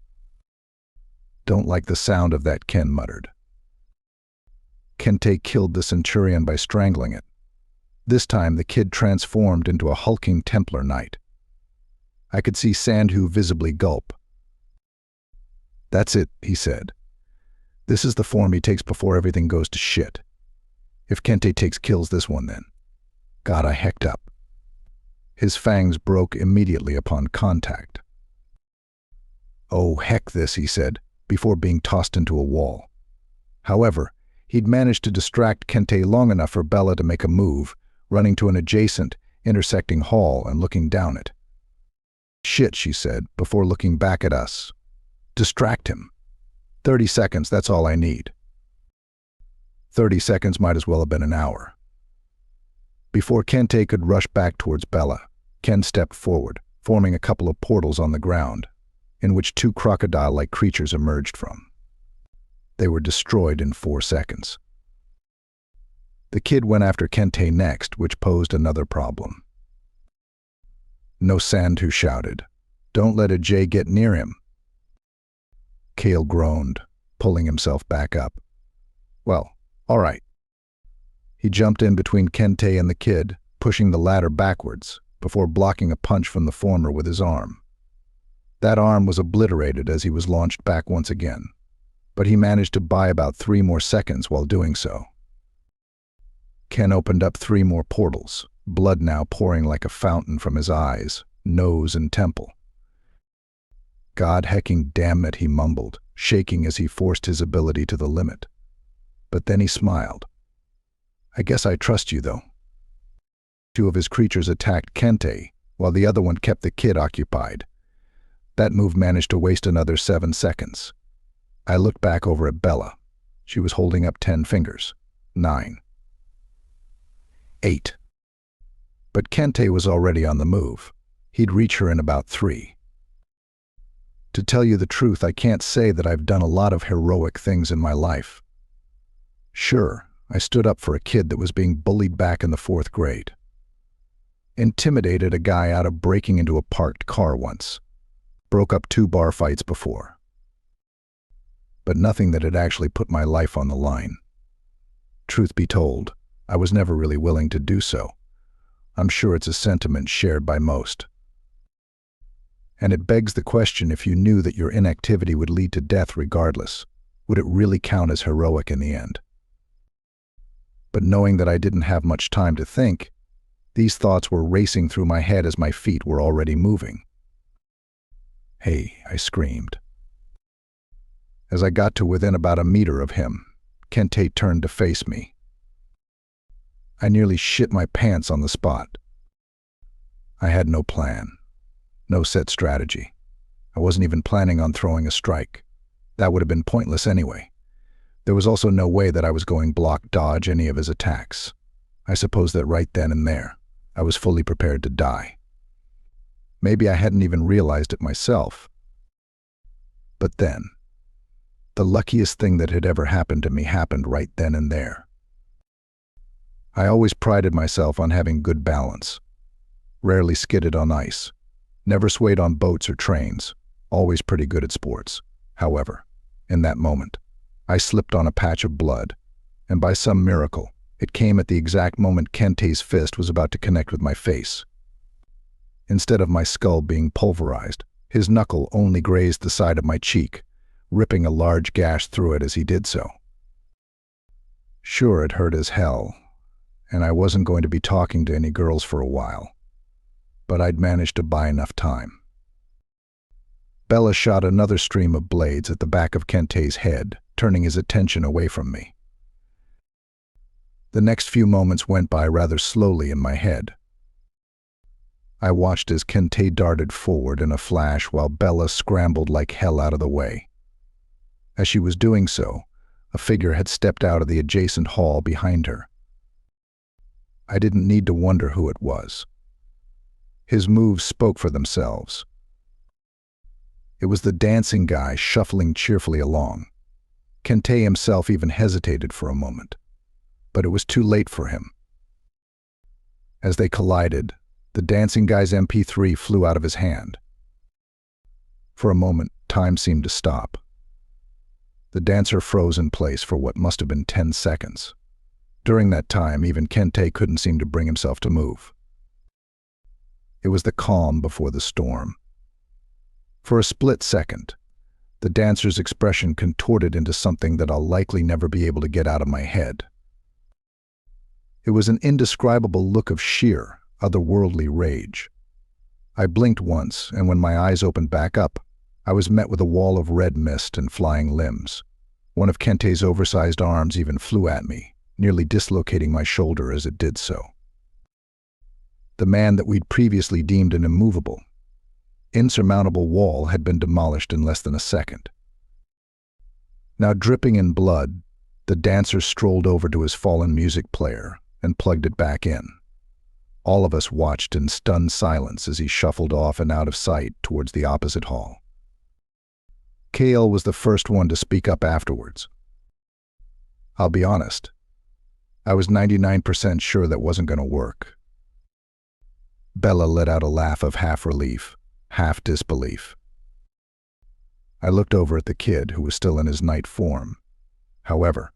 Don't like the sound of that, Ken muttered. Kente killed the centurion by strangling it. This time, the kid transformed into a hulking Templar knight. I could see Sandhu visibly gulp. That's it, he said. This is the form he takes before everything goes to shit. If Kente kills this one, then. God, I hecked up. His fangs broke immediately upon contact. Oh, heck this, he said, before being tossed into a wall. However, he'd managed to distract Kente long enough for Bella to make a move, running to an adjacent, intersecting hall and looking down it. Shit, she said, before looking back at us. Distract him. 30 seconds, that's all I need. 30 seconds might as well have been an hour. Before Kente could rush back towards Bella, Ken stepped forward, forming a couple of portals on the ground, in which 2 crocodile-like creatures emerged from. They were destroyed in 4 seconds. The kid went after Kente next, which posed another problem. No, Sandhu shouted. Don't let Ajay get near him. Kale groaned, pulling himself back up. Well, all right. He jumped in between Kente and the kid, pushing the latter backwards, before blocking a punch from the former with his arm. That arm was obliterated as he was launched back once again, but he managed to buy about 3 more seconds while doing so. Ken opened up 3 more portals, blood now pouring like a fountain from his eyes, nose, and temple. God hecking damn it, he mumbled, shaking as he forced his ability to the limit. But then he smiled. I guess I trust you, though. 2 of his creatures attacked Kente, while the other one kept the kid occupied. That move managed to waste another 7 seconds. I looked back over at Bella. She was holding up 10 fingers. 9. 8. But Kente was already on the move. He'd reach her in about 3. To tell you the truth, I can't say that I've done a lot of heroic things in my life. Sure, I stood up for a kid that was being bullied back in the 4th grade. Intimidated a guy out of breaking into a parked car once. Broke up 2 bar fights before. but nothing that had actually put my life on the line. Truth be told, I was never really willing to do so. I'm sure it's a sentiment shared by most. And it begs the question, if you knew that your inactivity would lead to death regardless, would it really count as heroic in the end? But knowing that I didn't have much time to think, these thoughts were racing through my head as my feet were already moving. "Hey," I screamed. As I got to within about a meter of him, Kente turned to face me. I nearly shit my pants on the spot. I had no plan, no set strategy. I wasn't even planning on throwing a strike. That would have been pointless anyway. There was also no way that I was going block dodge any of his attacks. I suppose that right then and there, I was fully prepared to die. Maybe I hadn't even realized it myself. But then, the luckiest thing that had ever happened to me happened right then and there. I always prided myself on having good balance. Rarely skidded on ice. Never swayed on boats or trains. Always pretty good at sports. However, in that moment, I slipped on a patch of blood, and by some miracle, it came at the exact moment Kente's fist was about to connect with my face. Instead of my skull being pulverized, his knuckle only grazed the side of my cheek, ripping a large gash through it as he did so. Sure, it hurt as hell, and I wasn't going to be talking to any girls for a while, but I'd managed to buy enough time. Bella shot another stream of blades at the back of Kente's head, turning his attention away from me. The next few moments went by rather slowly in my head. I watched as Kente darted forward in a flash while Bella scrambled like hell out of the way. As she was doing so, a figure had stepped out of the adjacent hall behind her. I didn't need to wonder who it was. His moves spoke for themselves. It was the dancing guy shuffling cheerfully along. Kente himself even hesitated for a moment, but it was too late for him. As they collided, the dancing guy's MP3 flew out of his hand. For a moment, time seemed to stop. The dancer froze in place for what must have been 10 seconds. During that time, even Kente couldn't seem to bring himself to move. It was the calm before the storm. For a split second, the dancer's expression contorted into something that I'll likely never be able to get out of my head. It was an indescribable look of sheer, otherworldly rage. I blinked once, and when my eyes opened back up, I was met with a wall of red mist and flying limbs. One of Kente's oversized arms even flew at me, nearly dislocating my shoulder as it did so. The man that we'd previously deemed an immovable, insurmountable wall had been demolished in less than a second. Now dripping in blood, the dancer strolled over to his fallen music player and plugged it back in. All of us watched in stunned silence as he shuffled off and out of sight towards the opposite hall. Kale was the first one to speak up afterwards. I'll be honest, I was 99% sure that wasn't going to work. Bella let out a laugh of half relief, half disbelief. I looked over at the kid, who was still in his night form. However,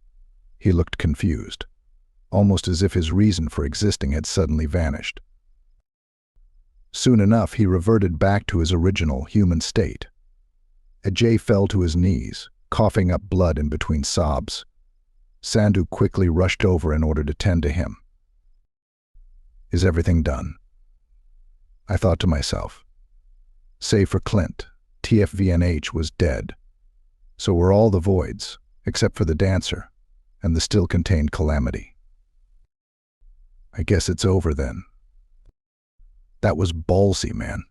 he looked confused, almost as if his reason for existing had suddenly vanished. Soon enough, he reverted back to his original human state. Ajay fell to his knees, coughing up blood in between sobs. Sandhu quickly rushed over in order to tend to him. Is everything done? I thought to myself. Save for Clint, TFVNH was dead. So were all the voids, except for the dancer and the still contained calamity. I guess it's over then. That was ballsy, man.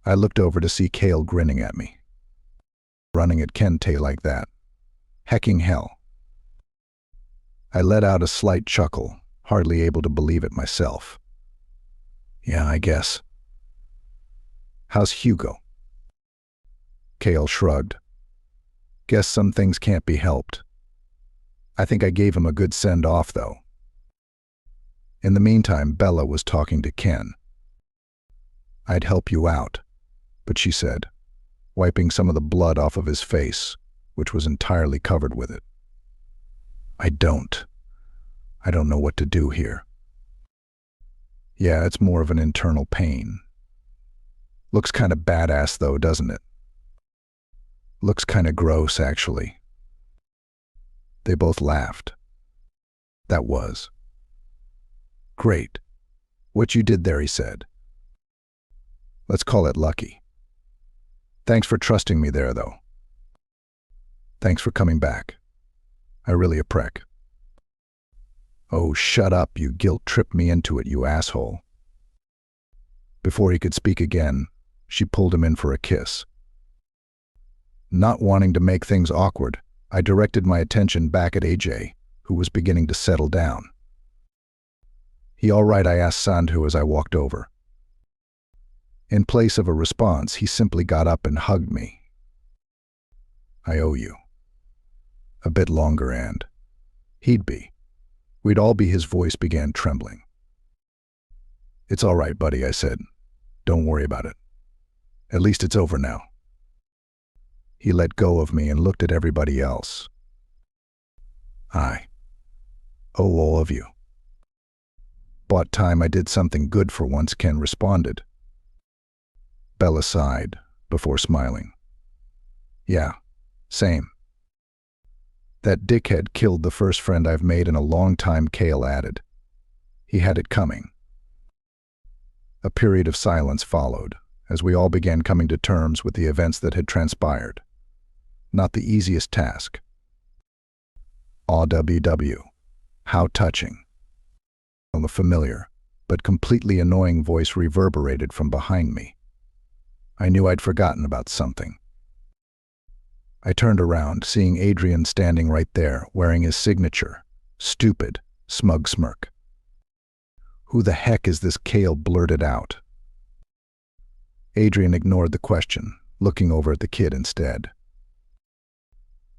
I looked over to see Kale grinning at me. Running at Kente like that. Hecking hell. I let out a slight chuckle, hardly able to believe it myself. Yeah, I guess. How's Hugo? Kale shrugged. Guess some things can't be helped. I think I gave him a good send-off, though. In the meantime, Bella was talking to Ken. I'd help you out, but she said, wiping some of the blood off of his face which was entirely covered with it. I don't know what to do here. Yeah, it's more of an internal pain. Looks kind of badass though, doesn't it? Looks kind of gross, actually. They both laughed. That was. Great. What you did there, he said. Let's call it lucky. Thanks for trusting me there, though. Thanks for coming back. I really appreciate. Oh, shut up, you guilt-tripped me into it, you asshole. Before he could speak again, she pulled him in for a kiss. Not wanting to make things awkward, I directed my attention back at AJ, who was beginning to settle down. He all right, I asked Sandhu as I walked over. In place of a response, he simply got up and hugged me. I owe you. A bit longer and he'd be. We'd all be. His voice began trembling. It's all right, buddy, I said. Don't worry about it. At least it's over now. He let go of me and looked at everybody else. I owe all of you. Bought time I did something good for once, Ken responded. Bella sighed, before smiling. Yeah, same. That dickhead killed the first friend I've made in a long time, Cale added. He had it coming. A period of silence followed, as we all began coming to terms with the events that had transpired. Not the easiest task. AWW. How touching. A familiar, but completely annoying voice reverberated from behind me. I knew I'd forgotten about something. I turned around, seeing Adrian standing right there, wearing his signature, stupid, smug smirk. Who the heck is this? Cale blurted out. Adrian ignored the question, looking over at the kid instead.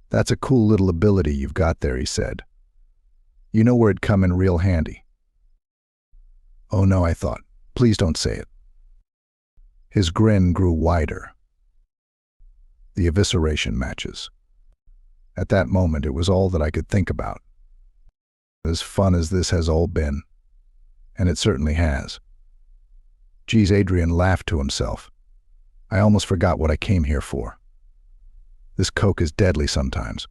That's a cool little ability you've got there, he said. You know where it'd come in real handy. Oh no, I thought. Please don't say it. His grin grew wider. The evisceration matches. At that moment, it was all that I could think about. As fun as this has all been, and it certainly has. Geez, Adrian laughed to himself. I almost forgot what I came here for. This coke is deadly sometimes.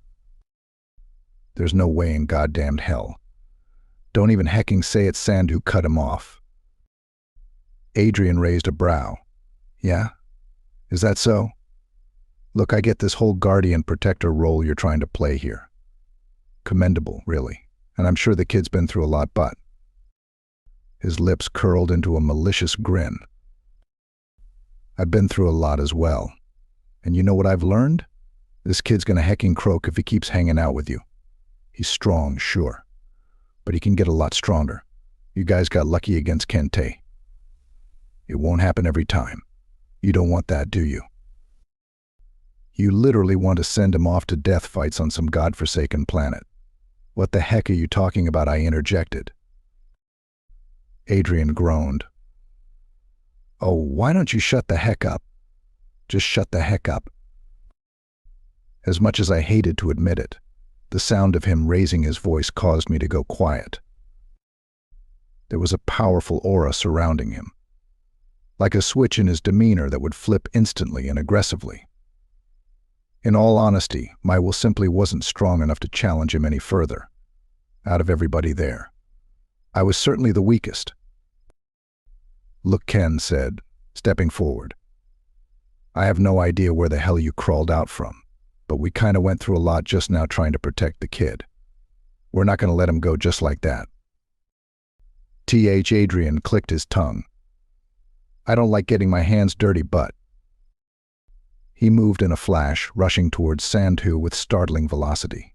There's no way in goddamned hell. Don't even hecking say it's Sand who cut him off. Adrian raised a brow. Yeah? Is that so? Look, I get this whole guardian protector role you're trying to play here. Commendable, really. And I'm sure the kid's been through a lot, but... His lips curled into a malicious grin. I've been through a lot as well. And you know what I've learned? This kid's gonna hecking croak if he keeps hanging out with you. He's strong, sure. But he can get a lot stronger. You guys got lucky against Kente. It won't happen every time. You don't want that, do you? You literally want to send him off to death fights on some godforsaken planet. What the heck are you talking about? I interjected. Adrian groaned. Oh, why don't you shut the heck up? Just shut the heck up. As much as I hated to admit it, the sound of him raising his voice caused me to go quiet. There was a powerful aura surrounding him, like a switch in his demeanor that would flip instantly and aggressively. In all honesty, my will simply wasn't strong enough to challenge him any further. Out of everybody there, I was certainly the weakest. Look, Ken said, stepping forward. I have no idea where the hell you crawled out from, but we kinda went through a lot just now trying to protect the kid. We're not gonna let him go just like that. Adrian clicked his tongue. I don't like getting my hands dirty, but... He moved in a flash, rushing towards Sandhu with startling velocity.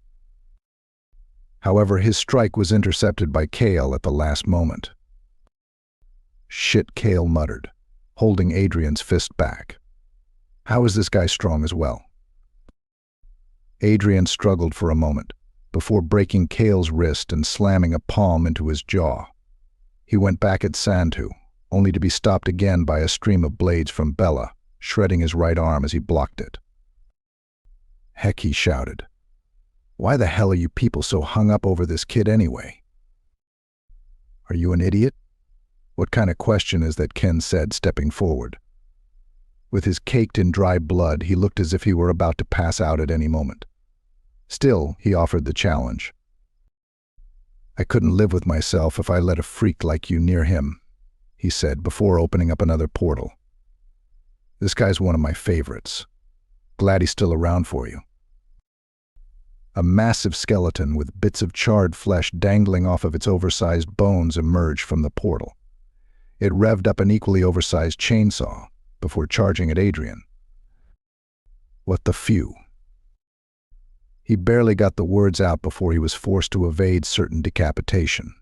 However, his strike was intercepted by Cale at the last moment. Shit, Cale muttered, holding Adrian's fist back. How is this guy strong as well? Adrian struggled for a moment, before breaking Cale's wrist and slamming a palm into his jaw. He went back at Sandhu, only to be stopped again by a stream of blades from Bella, shredding his right arm as he blocked it. Heck, he shouted. Why the hell are you people so hung up over this kid anyway? Are you an idiot? What kind of question is that? Ken said, stepping forward. With his caked in dry blood, he looked as if he were about to pass out at any moment. Still, he offered the challenge. I couldn't live with myself if I let a freak like you near him, he said before opening up another portal. This guy's one of my favorites. Glad he's still around for you. A massive skeleton with bits of charred flesh dangling off of its oversized bones emerged from the portal. It revved up an equally oversized chainsaw before charging at Adrian. What the phew? He barely got the words out before he was forced to evade certain decapitation.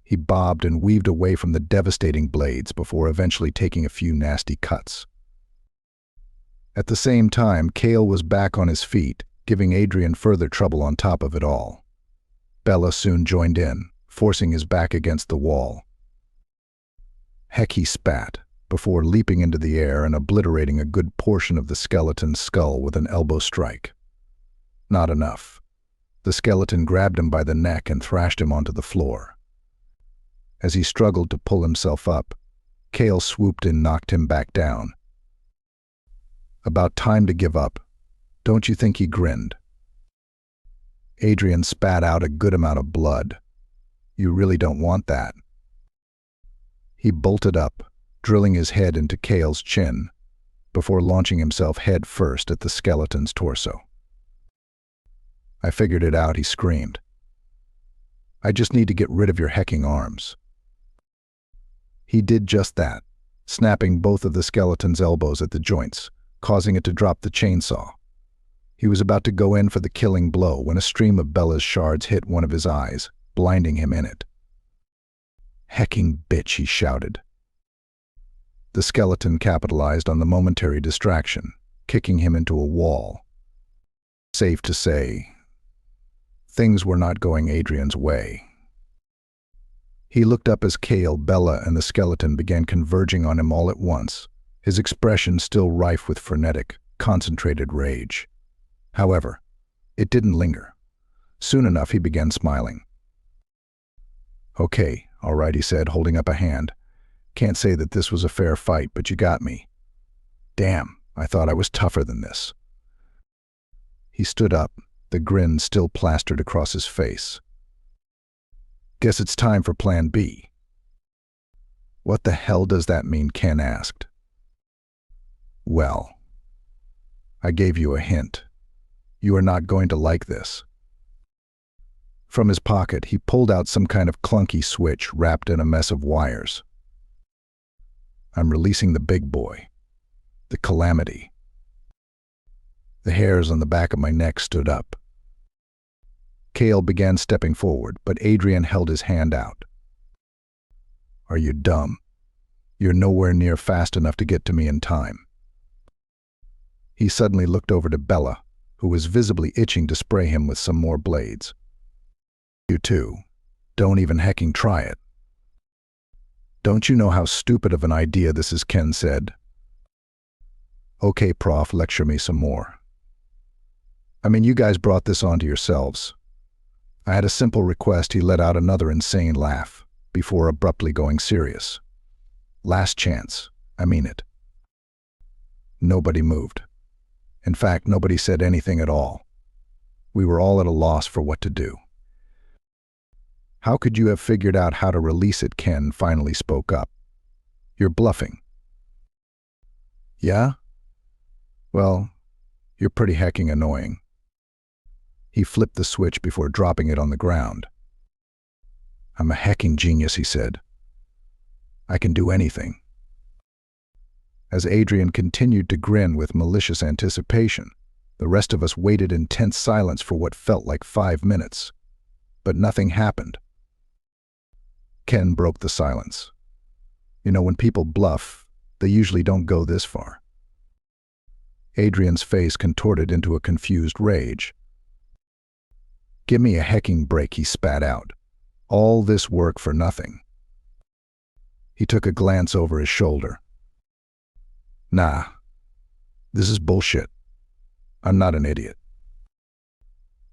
He bobbed and weaved away from the devastating blades before eventually taking a few nasty cuts. At the same time, Cale was back on his feet, giving Adrian further trouble on top of it all. Bella soon joined in, forcing his back against the wall. Heck, he spat, before leaping into the air and obliterating a good portion of the skeleton's skull with an elbow strike. Not enough. The skeleton grabbed him by the neck and thrashed him onto the floor. As he struggled to pull himself up, Cale swooped and knocked him back down. About time to give up. Don't you think? He grinned. Adrian spat out a good amount of blood. You really don't want that. He bolted up, drilling his head into Cale's chin, before launching himself head first at the skeleton's torso. I figured it out, he screamed. I just need to get rid of your hecking arms. He did just that, snapping both of the skeleton's elbows at the joints, causing it to drop the chainsaw. He was about to go in for the killing blow when a stream of Bella's shards hit one of his eyes, blinding him in it. Hecking bitch, he shouted. The skeleton capitalized on the momentary distraction, kicking him into a wall. Safe to say, things were not going Adrian's way. He looked up as Cale, Bella, and the skeleton began converging on him all at once, his expression still rife with frenetic, concentrated rage. However, it didn't linger. Soon enough, he began smiling. Okay, all right, he said, holding up a hand. Can't say that this was a fair fight, but you got me. Damn, I thought I was tougher than this. He stood up, the grin still plastered across his face. Guess it's time for Plan B. What the hell does that mean? Ken asked. Well, I gave you a hint. You are not going to like this. From his pocket, he pulled out some kind of clunky switch wrapped in a mess of wires. I'm releasing the big boy, the calamity. The hairs on the back of my neck stood up. Cale began stepping forward, but Adrian held his hand out. Are you dumb? You're nowhere near fast enough to get to me in time. He suddenly looked over to Bella, who was visibly itching to spray him with some more blades. You too. Don't even hecking try it. Don't you know how stupid of an idea this is? Ken said. Okay, Prof, lecture me some more. I mean, you guys brought this onto yourselves. I had a simple request. He let out another insane laugh, before abruptly going serious. Last chance. I mean it. Nobody moved. In fact, nobody said anything at all. We were all at a loss for what to do. How could you have figured out how to release it? Ken finally spoke up. You're bluffing. Yeah? Well, you're pretty hecking annoying. He flipped the switch before dropping it on the ground. I'm a hecking genius, he said. I can do anything. As Adrian continued to grin with malicious anticipation, the rest of us waited in tense silence for what felt like 5 minutes. But nothing happened. Ken broke the silence. You know, when people bluff, they usually don't go this far. Adrian's face contorted into a confused rage. Give me a hecking break, he spat out. All this work for nothing. He took a glance over his shoulder. Nah, this is bullshit. I'm not an idiot.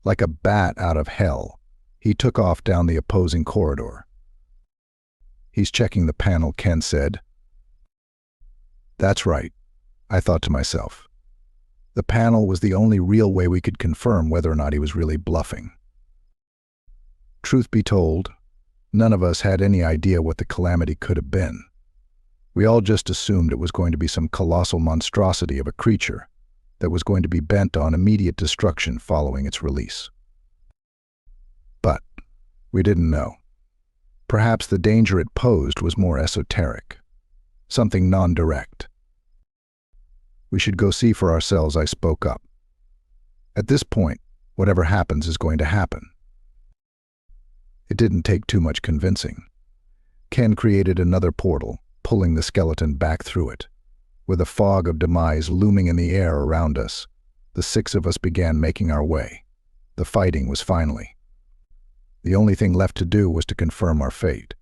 Like a bat out of hell, he took off down the opposing corridor. "He's checking the panel," Ken said. That's right, I thought to myself. The panel was the only real way we could confirm whether or not he was really bluffing. Truth be told, none of us had any idea what the calamity could have been. We all just assumed it was going to be some colossal monstrosity of a creature that was going to be bent on immediate destruction following its release. But we didn't know. Perhaps the danger it posed was more esoteric, something non-direct. "We should go see for ourselves," I spoke up. "At this point, whatever happens is going to happen." It didn't take too much convincing. Ken created another portal, pulling the skeleton back through it. With a fog of demise looming in the air around us, the six of us began making our way. The fighting was finally. The only thing left to do was to confirm our fate.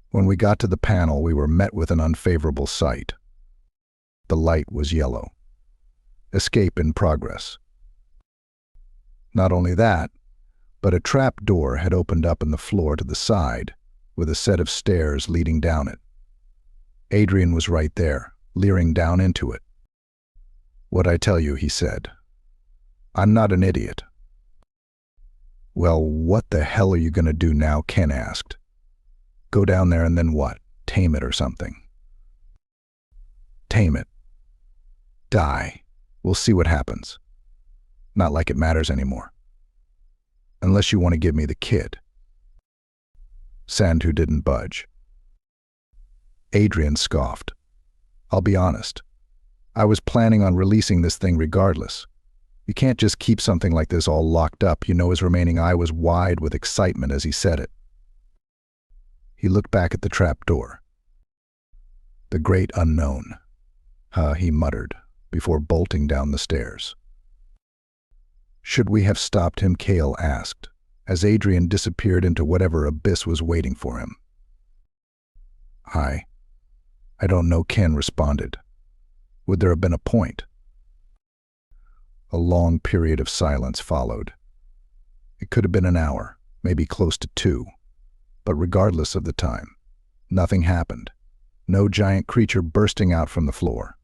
When we got to the panel, we were met with an unfavorable sight. The light was yellow. Escape in progress. Not only that, but a trap door had opened up in the floor to the side, with a set of stairs leading down it. Adrian was right there, leering down into it. "What'd I tell you?" he said. "I'm not an idiot." "Well, what the hell are you going to do now?" Ken asked. "Go down there and then what? Tame it or something?" "Tame it. Die. We'll see what happens. Not like it matters anymore. Unless you want to give me the kid." Sandu didn't budge. Adrian scoffed. "I'll be honest. I was planning on releasing this thing regardless. You can't just keep something like this all locked up." His remaining eye was wide with excitement as he said it. He looked back at the trap door. "The great unknown," he muttered, before bolting down the stairs. "Should we have stopped him?" Cale asked, as Adrian disappeared into whatever abyss was waiting for him. I don't know," Ken responded. "Would there have been a point?" A long period of silence followed. It could have been an hour, maybe close to 2. But regardless of the time, nothing happened. No giant creature bursting out from the floor.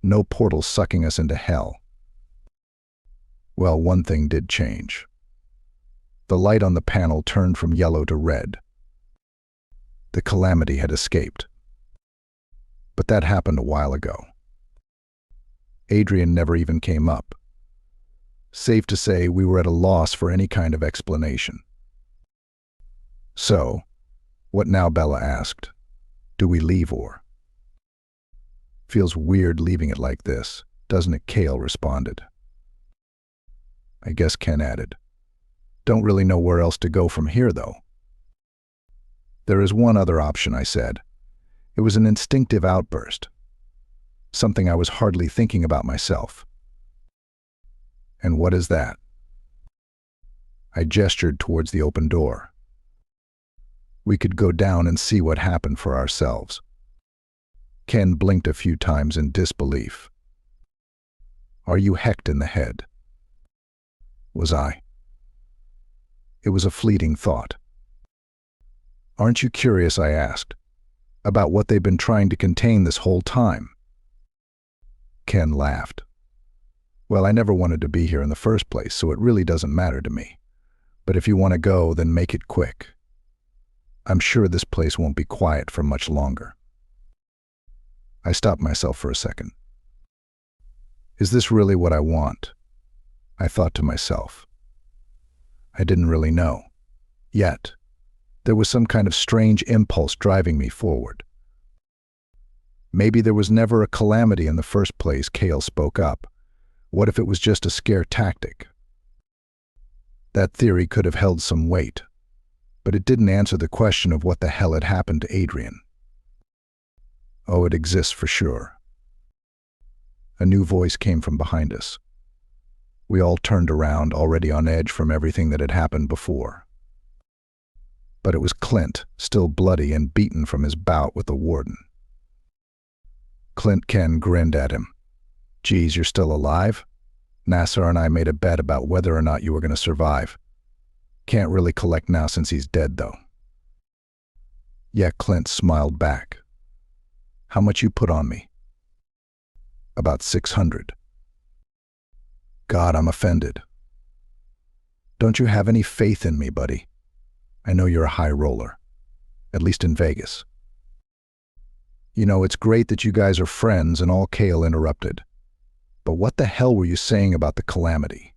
No portal sucking us into hell. Well, one thing did change. The light on the panel turned from yellow to red. The calamity had escaped. But that happened a while ago. Adrian never even came up. Safe to say, we were at a loss for any kind of explanation. "So, what now?" Bella asked. "Do we leave or?" "Feels weird leaving it like this, doesn't it?" Cale responded. "I guess," Ken added. "Don't really know where else to go from here, though." "There is one other option," I said. It was an instinctive outburst. Something I was hardly thinking about myself. "And what is that?" I gestured towards the open door. "We could go down and see what happened for ourselves." Ken blinked a few times in disbelief. "Are you hecked in the head?" Was I? It was a fleeting thought. "Aren't you curious," I asked, "about what they've been trying to contain this whole time?" Ken laughed. "Well, I never wanted to be here in the first place, so it really doesn't matter to me. But if you want to go, then make it quick. I'm sure this place won't be quiet for much longer." I stopped myself for a second. Is this really what I want? I thought to myself. I didn't really know. Yet, there was some kind of strange impulse driving me forward. Maybe there was never a calamity in the first place. Cale spoke up. What if it was just a scare tactic? That theory could have held some weight, but it didn't answer the question of what the hell had happened to Adrian. Oh, it exists for sure. A new voice came from behind us. We all turned around, already on edge from everything that had happened before. But it was Clint, still bloody and beaten from his bout with the warden. Ken grinned at him. "Geez, you're still alive? Nassar and I made a bet about whether or not you were going to survive. Can't really collect now since he's dead, though. Yeah, Clint smiled back. How much you put on me? About 600. God, I'm offended. Don't you have any faith in me, buddy? I know you're a high roller, at least in Vegas. You know, it's great that you guys are friends and all. Kale interrupted. But what the hell were you saying about the calamity?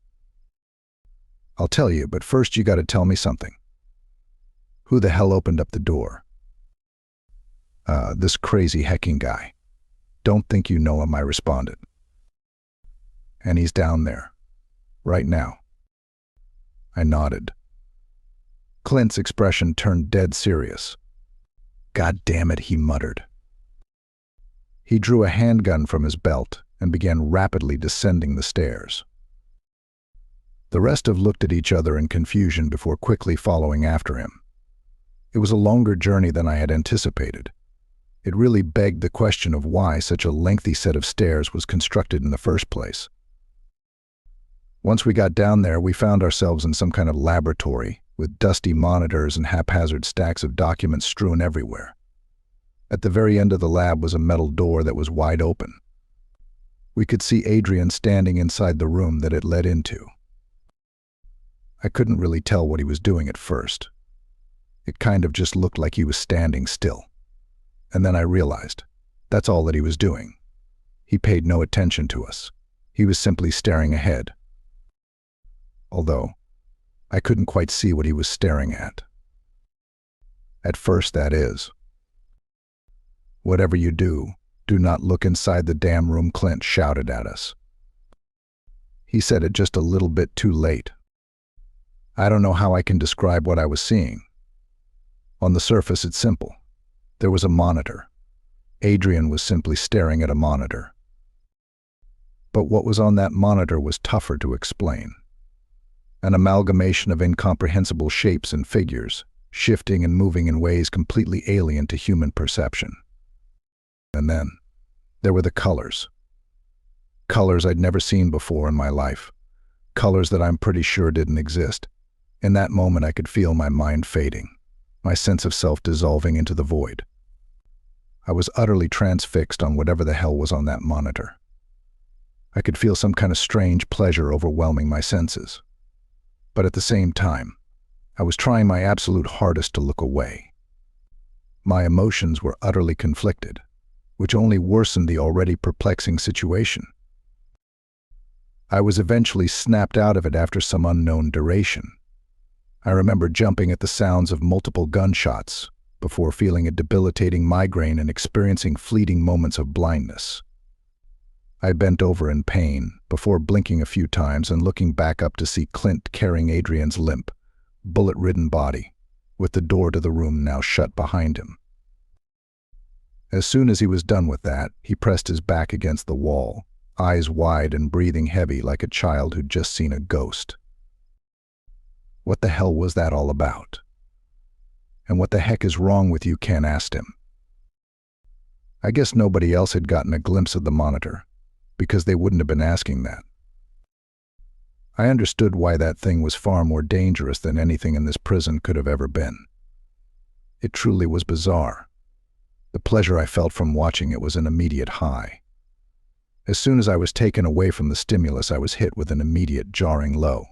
I'll tell you, but first you gotta tell me something. Who the hell opened up the door? This crazy hecking guy. Don't think you know him, I responded. And he's down there, right now. I nodded. Clint's expression turned dead serious. God damn it, he muttered. He drew a handgun from his belt and began rapidly descending the stairs. The rest of us looked at each other in confusion before quickly following after him. It was a longer journey than I had anticipated. It really begged the question of why such a lengthy set of stairs was constructed in the first place. Once we got down there, we found ourselves in some kind of laboratory with dusty monitors and haphazard stacks of documents strewn everywhere. At the very end of the lab was a metal door that was wide open. We could see Adrian standing inside the room that it led into. I couldn't really tell what he was doing at first. It kind of just looked like he was standing still. And then I realized, that's all that he was doing. He paid no attention to us. He was simply staring ahead. Although, I couldn't quite see what he was staring at. At first, that is. Whatever you do, do not look inside the damn room, Clint shouted at us. He said it just a little bit too late. I don't know how I can describe what I was seeing. On the surface, it's simple. There was a monitor. Adrian was simply staring at a monitor. But what was on that monitor was tougher to explain. An amalgamation of incomprehensible shapes and figures, shifting and moving in ways completely alien to human perception. And then, there were the colors. Colors I'd never seen before in my life. Colors that I'm pretty sure didn't exist. In that moment, I could feel my mind fading, my sense of self dissolving into the void. I was utterly transfixed on whatever the hell was on that monitor. I could feel some kind of strange pleasure overwhelming my senses. But at the same time, I was trying my absolute hardest to look away. My emotions were utterly conflicted, which only worsened the already perplexing situation. I was eventually snapped out of it after some unknown duration. I remember jumping at the sounds of multiple gunshots before feeling a debilitating migraine and experiencing fleeting moments of blindness. I bent over in pain before blinking a few times and looking back up to see Clint carrying Adrian's limp, bullet-ridden body, with the door to the room now shut behind him. As soon as he was done with that, he pressed his back against the wall, eyes wide and breathing heavy like a child who'd just seen a ghost. What the hell was that all about? And what the heck is wrong with you? Ken asked him. I guess nobody else had gotten a glimpse of the monitor, because they wouldn't have been asking that. I understood why that thing was far more dangerous than anything in this prison could have ever been. It truly was bizarre. The pleasure I felt from watching it was an immediate high. As soon as I was taken away from the stimulus, I was hit with an immediate jarring low.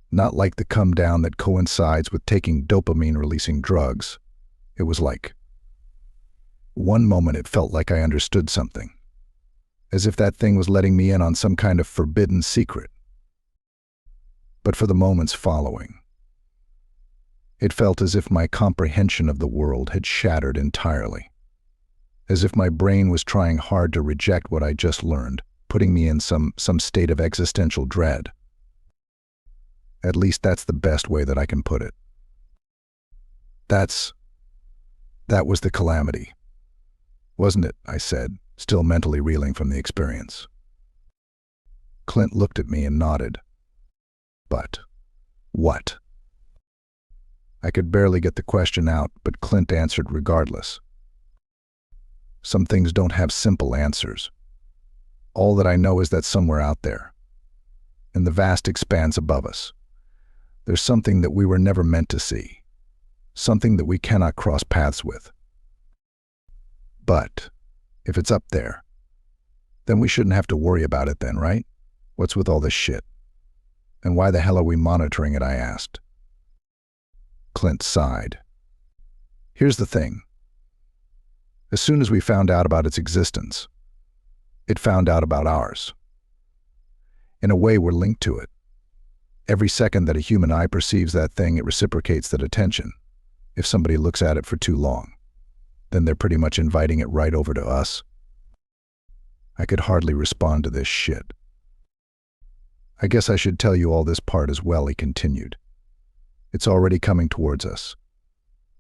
Not like the come down that coincides with taking dopamine-releasing drugs. It was like, one moment it felt like I understood something, as if that thing was letting me in on some kind of forbidden secret. But for the moments following, it felt as if my comprehension of the world had shattered entirely, as if my brain was trying hard to reject what I just learned, putting me in some state of existential dread. At least that's the best way that I can put it. That was the calamity, wasn't it? I said, still mentally reeling from the experience. Clint looked at me and nodded. But what? I could barely get the question out, but Clint answered regardless. Some things don't have simple answers. All that I know is that somewhere out there, and the vast expanse above us. There's something that we were never meant to see, something that we cannot cross paths with. But if it's up there, then we shouldn't have to worry about it then, right? What's with all this shit? And why the hell are we monitoring it, I asked. Clint sighed. Here's the thing. As soon as we found out about its existence, it found out about ours. In a way, we're linked to it. Every second that a human eye perceives that thing, it reciprocates that attention. If somebody looks at it for too long, then they're pretty much inviting it right over to us. I could hardly respond to this shit. I guess I should tell you all this part as well, he continued. It's already coming towards us.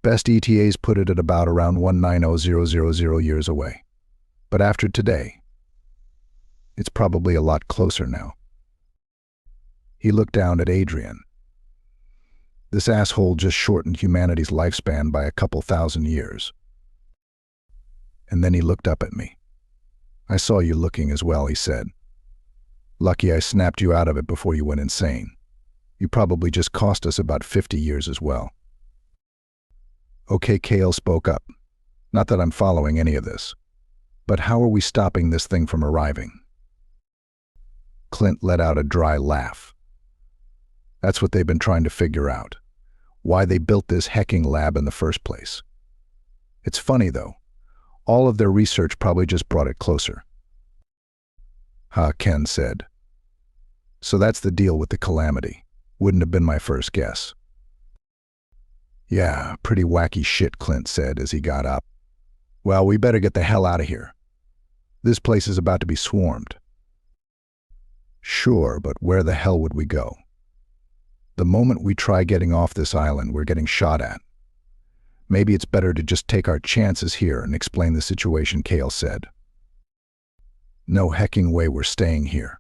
Best ETAs put it at about around 190000 years away. But after today, it's probably a lot closer now. He looked down at Adrian. This asshole just shortened humanity's lifespan by a couple thousand years. And then he looked up at me. I saw you looking as well, he said. Lucky I snapped you out of it before you went insane. You probably just cost us about 50 years as well. Okay, Kale spoke up. Not that I'm following any of this. But how are we stopping this thing from arriving? Clint let out a dry laugh. That's what they've been trying to figure out. Why they built this hacking lab in the first place. It's funny, though. All of their research probably just brought it closer. Ha, Ken said. So that's the deal with the calamity. Wouldn't have been my first guess. Yeah, pretty wacky shit, Clint said as he got up. Well, we better get the hell out of here. This place is about to be swarmed. Sure, but where the hell would we go? The moment we try getting off this island, we're getting shot at. Maybe it's better to just take our chances here and explain the situation, Kale said. No hecking way we're staying here.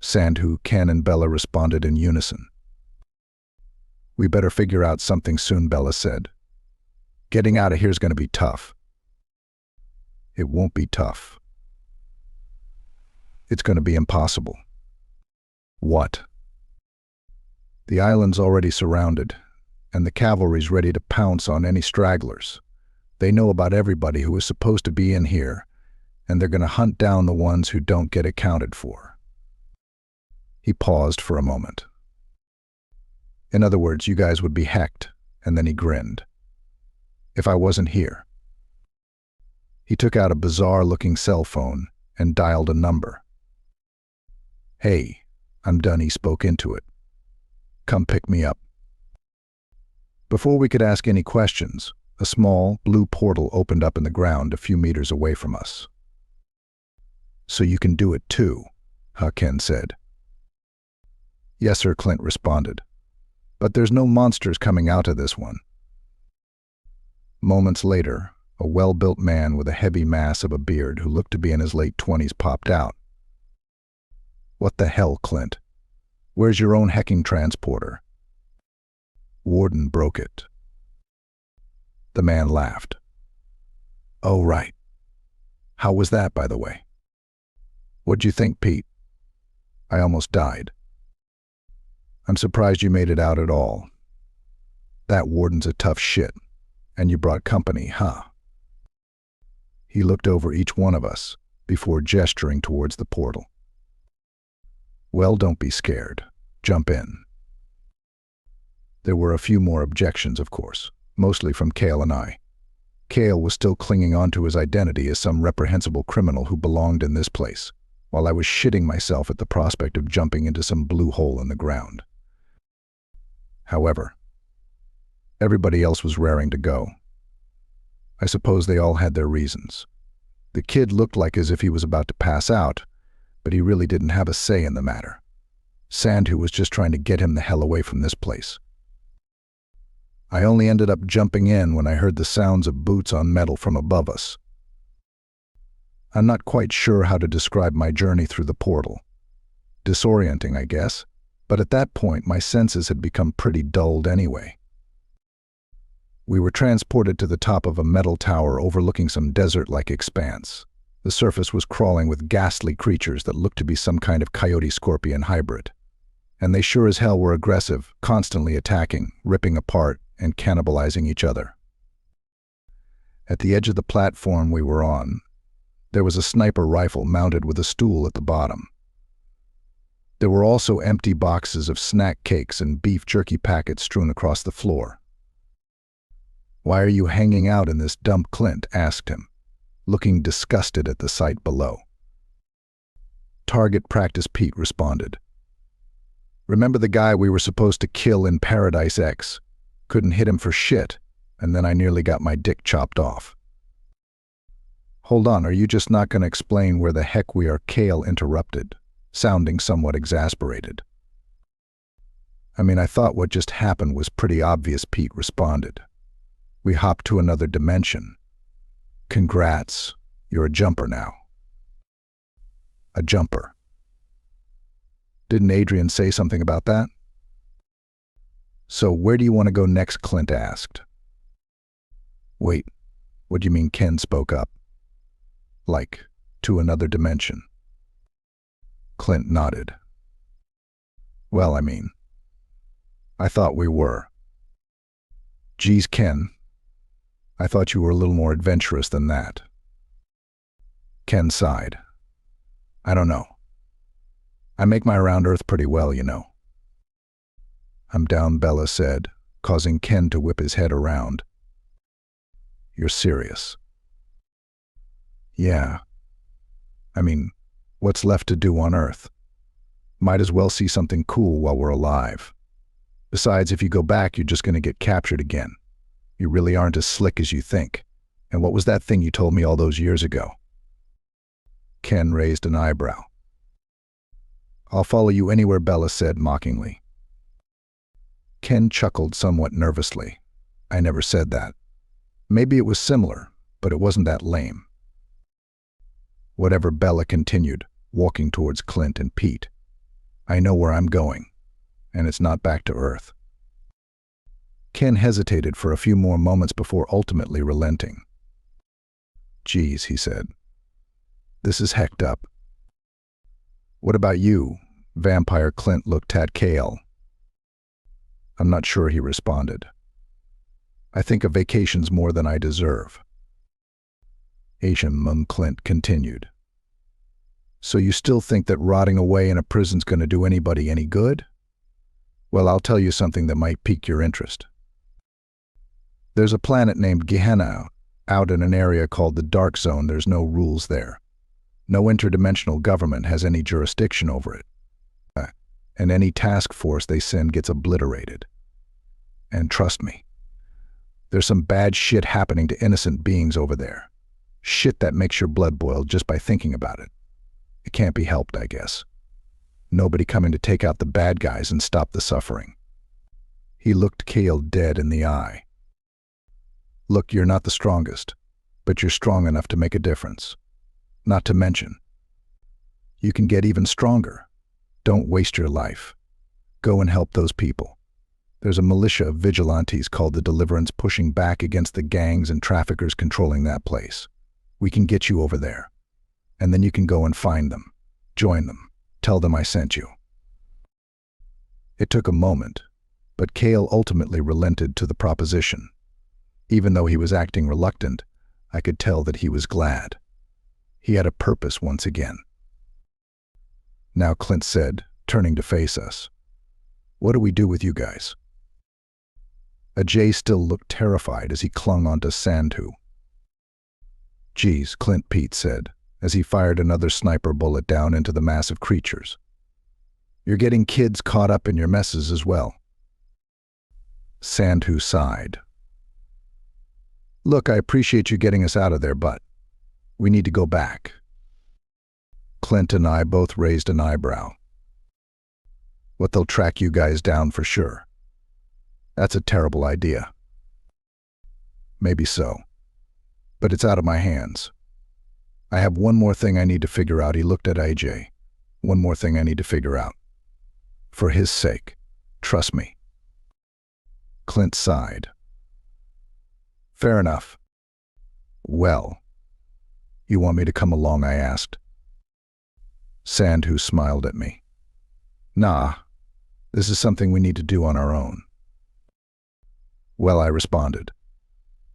Sandhu, Ken, and Bella responded in unison. We better figure out something soon, Bella said. Getting out of here's going to be tough. It won't be tough. It's going to be impossible. What? The island's already surrounded, and the cavalry's ready to pounce on any stragglers. They know about everybody who is supposed to be in here, and they're going to hunt down the ones who don't get accounted for. He paused for a moment. In other words, you guys would be hecked, and then he grinned. If I wasn't here. He took out a bizarre-looking cell phone and dialed a number. Hey, I'm done, he spoke into it. Come pick me up. Before we could ask any questions, a small, blue portal opened up in the ground a few meters away from us. So you can do it too, Ken said. Yes, sir, Clint responded. But there's no monsters coming out of this one. Moments later, a well-built man with a heavy mass of a beard who looked to be in his late 20s popped out. What the hell, Clint? Where's your own hecking transporter? Warden broke it. The man laughed. Oh, right. How was that, by the way? What'd you think, Pete? I almost died. I'm surprised you made it out at all. That warden's a tough shit, and you brought company, huh? He looked over each one of us before gesturing towards the portal. Well, don't be scared. Jump in. There were a few more objections, of course, mostly from Kale and I. Kale was still clinging on to his identity as some reprehensible criminal who belonged in this place, while I was shitting myself at the prospect of jumping into some blue hole in the ground. However, everybody else was raring to go. I suppose they all had their reasons. The kid looked like as if he was about to pass out, but he really didn't have a say in the matter. Sandhu was just trying to get him the hell away from this place. I only ended up jumping in when I heard the sounds of boots on metal from above us. I'm not quite sure how to describe my journey through the portal. Disorienting, I guess, but at that point my senses had become pretty dulled anyway. We were transported to the top of a metal tower overlooking some desert-like expanse. The surface was crawling with ghastly creatures that looked to be some kind of coyote-scorpion hybrid. And they sure as hell were aggressive, constantly attacking, ripping apart, and cannibalizing each other. At the edge of the platform we were on, there was a sniper rifle mounted with a stool at the bottom. There were also empty boxes of snack cakes and beef jerky packets strewn across the floor. "Why are you hanging out in this dump?" Clint asked him, looking disgusted at the sight below. "Target practice," Pete responded. "Remember the guy we were supposed to kill in Paradise X? Couldn't hit him for shit, and then I nearly got my dick chopped off." "Hold on, are you just not going to explain where the heck we are?" Cale interrupted, sounding somewhat exasperated. "I mean, I thought what just happened was pretty obvious," Pete responded. "We hopped to another dimension. Congrats, you're a jumper now." "A jumper? Didn't Adrian say something about that?" "So where do you want to go next?" Clint asked. "Wait, what do you mean?" Ken spoke up. "Like, to another dimension?" Clint nodded. "Well, I thought we were." "Geez, Ken, I thought you were a little more adventurous than that." Ken sighed. "I don't know. I make my round Earth pretty well, you know." "I'm down," Bella said, causing Ken to whip his head around. "You're serious?" "Yeah. What's left to do on Earth? Might as well see something cool while we're alive. Besides, if you go back, you're just going to get captured again. You really aren't as slick as you think. And what was that thing you told me all those years ago?" Ken raised an eyebrow. "I'll follow you anywhere," Bella said mockingly. Ken chuckled somewhat nervously. "I never said that. Maybe it was similar, but it wasn't that lame." "Whatever," Bella continued, walking towards Clint and Pete. "I know where I'm going, and it's not back to Earth." Ken hesitated for a few more moments before ultimately relenting. "Geez," he said. "This is hecked up." "What about you, vampire?" Clint looked at Cale. "I'm not sure," he responded. "I think a vacation's more than I deserve." Clint continued. "So you still think that rotting away in a prison's going to do anybody any good? Well, I'll tell you something that might pique your interest. There's a planet named Gehenna out in an area called the Dark Zone. There's no rules there. No interdimensional government has any jurisdiction over it. And any task force they send gets obliterated. And trust me, there's some bad shit happening to innocent beings over there. Shit that makes your blood boil just by thinking about it. It can't be helped, I guess. Nobody coming to take out the bad guys and stop the suffering." He looked Cale dead in the eye. "Look, you're not the strongest, but you're strong enough to make a difference. Not to mention, you can get even stronger. Don't waste your life. Go and help those people. There's a militia of vigilantes called the Deliverance pushing back against the gangs and traffickers controlling that place. We can get you over there. And then you can go and find them. Join them. Tell them I sent you." It took a moment, but Cale ultimately relented to the proposition. Even though he was acting reluctant, I could tell that he was glad. He had a purpose once again. "Now," Clint said, turning to face us, "what do we do with you guys?" Ajay still looked terrified as he clung onto Sandhu. "Geez," Clint Pete said, as he fired another sniper bullet down into the mass of creatures. "You're getting kids caught up in your messes as well." Sandhu sighed. "Look, I appreciate you getting us out of there, but we need to go back." Clint and I both raised an eyebrow. "What, they'll track you guys down for sure? That's a terrible idea." "Maybe so, but it's out of my hands. I have one more thing I need to figure out." He looked at AJ. "One more thing I need to figure out. For his sake, trust me." Clint sighed. "Fair enough. Well, You want me to come along? I asked. Sandhu smiled at me. Nah, this is something we need to do on our own. Well, I responded.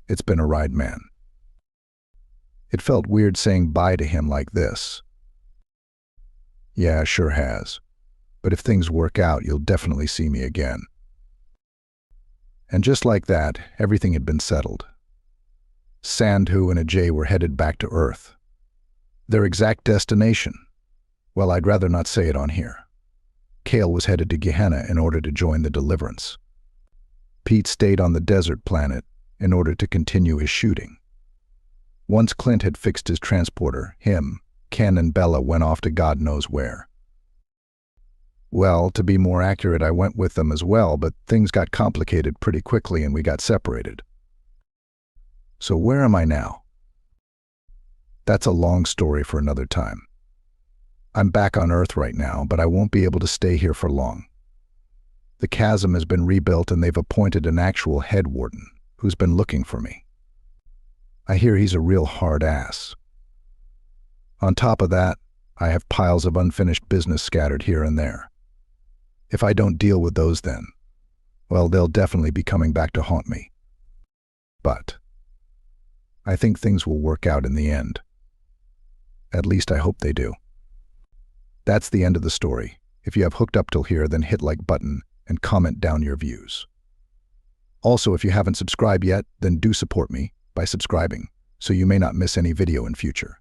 It's been a ride, man. It felt weird saying bye to him like this. Yeah, sure has. But if things work out, you'll definitely see me again. And just like that, everything had been settled. Sandhu and Ajay were headed back to Earth. Their exact destination? Well, I'd rather not say it on here. Kale was headed to Gehenna in order to join the Deliverance. Pete stayed on the desert planet in order to continue his shooting. Once Clint had fixed his transporter, him, Ken, and Bella went off to God knows where. Well, to be more accurate, I went with them as well, but things got complicated pretty quickly and we got separated. So where am I now? That's a long story for another time. I'm back on Earth right now, but I won't be able to stay here for long. The chasm has been rebuilt and they've appointed an actual head warden who's been looking for me. I hear he's a real hard ass. On top of that, I have piles of unfinished business scattered here and there. If I don't deal with those then, well, they'll definitely be coming back to haunt me. But I think things will work out in the end. At least I hope they do. That's the end of the story. If you have hooked up till here, then hit like button and comment down your views. Also, if you haven't subscribed yet, then do support me by subscribing so you may not miss any video in future.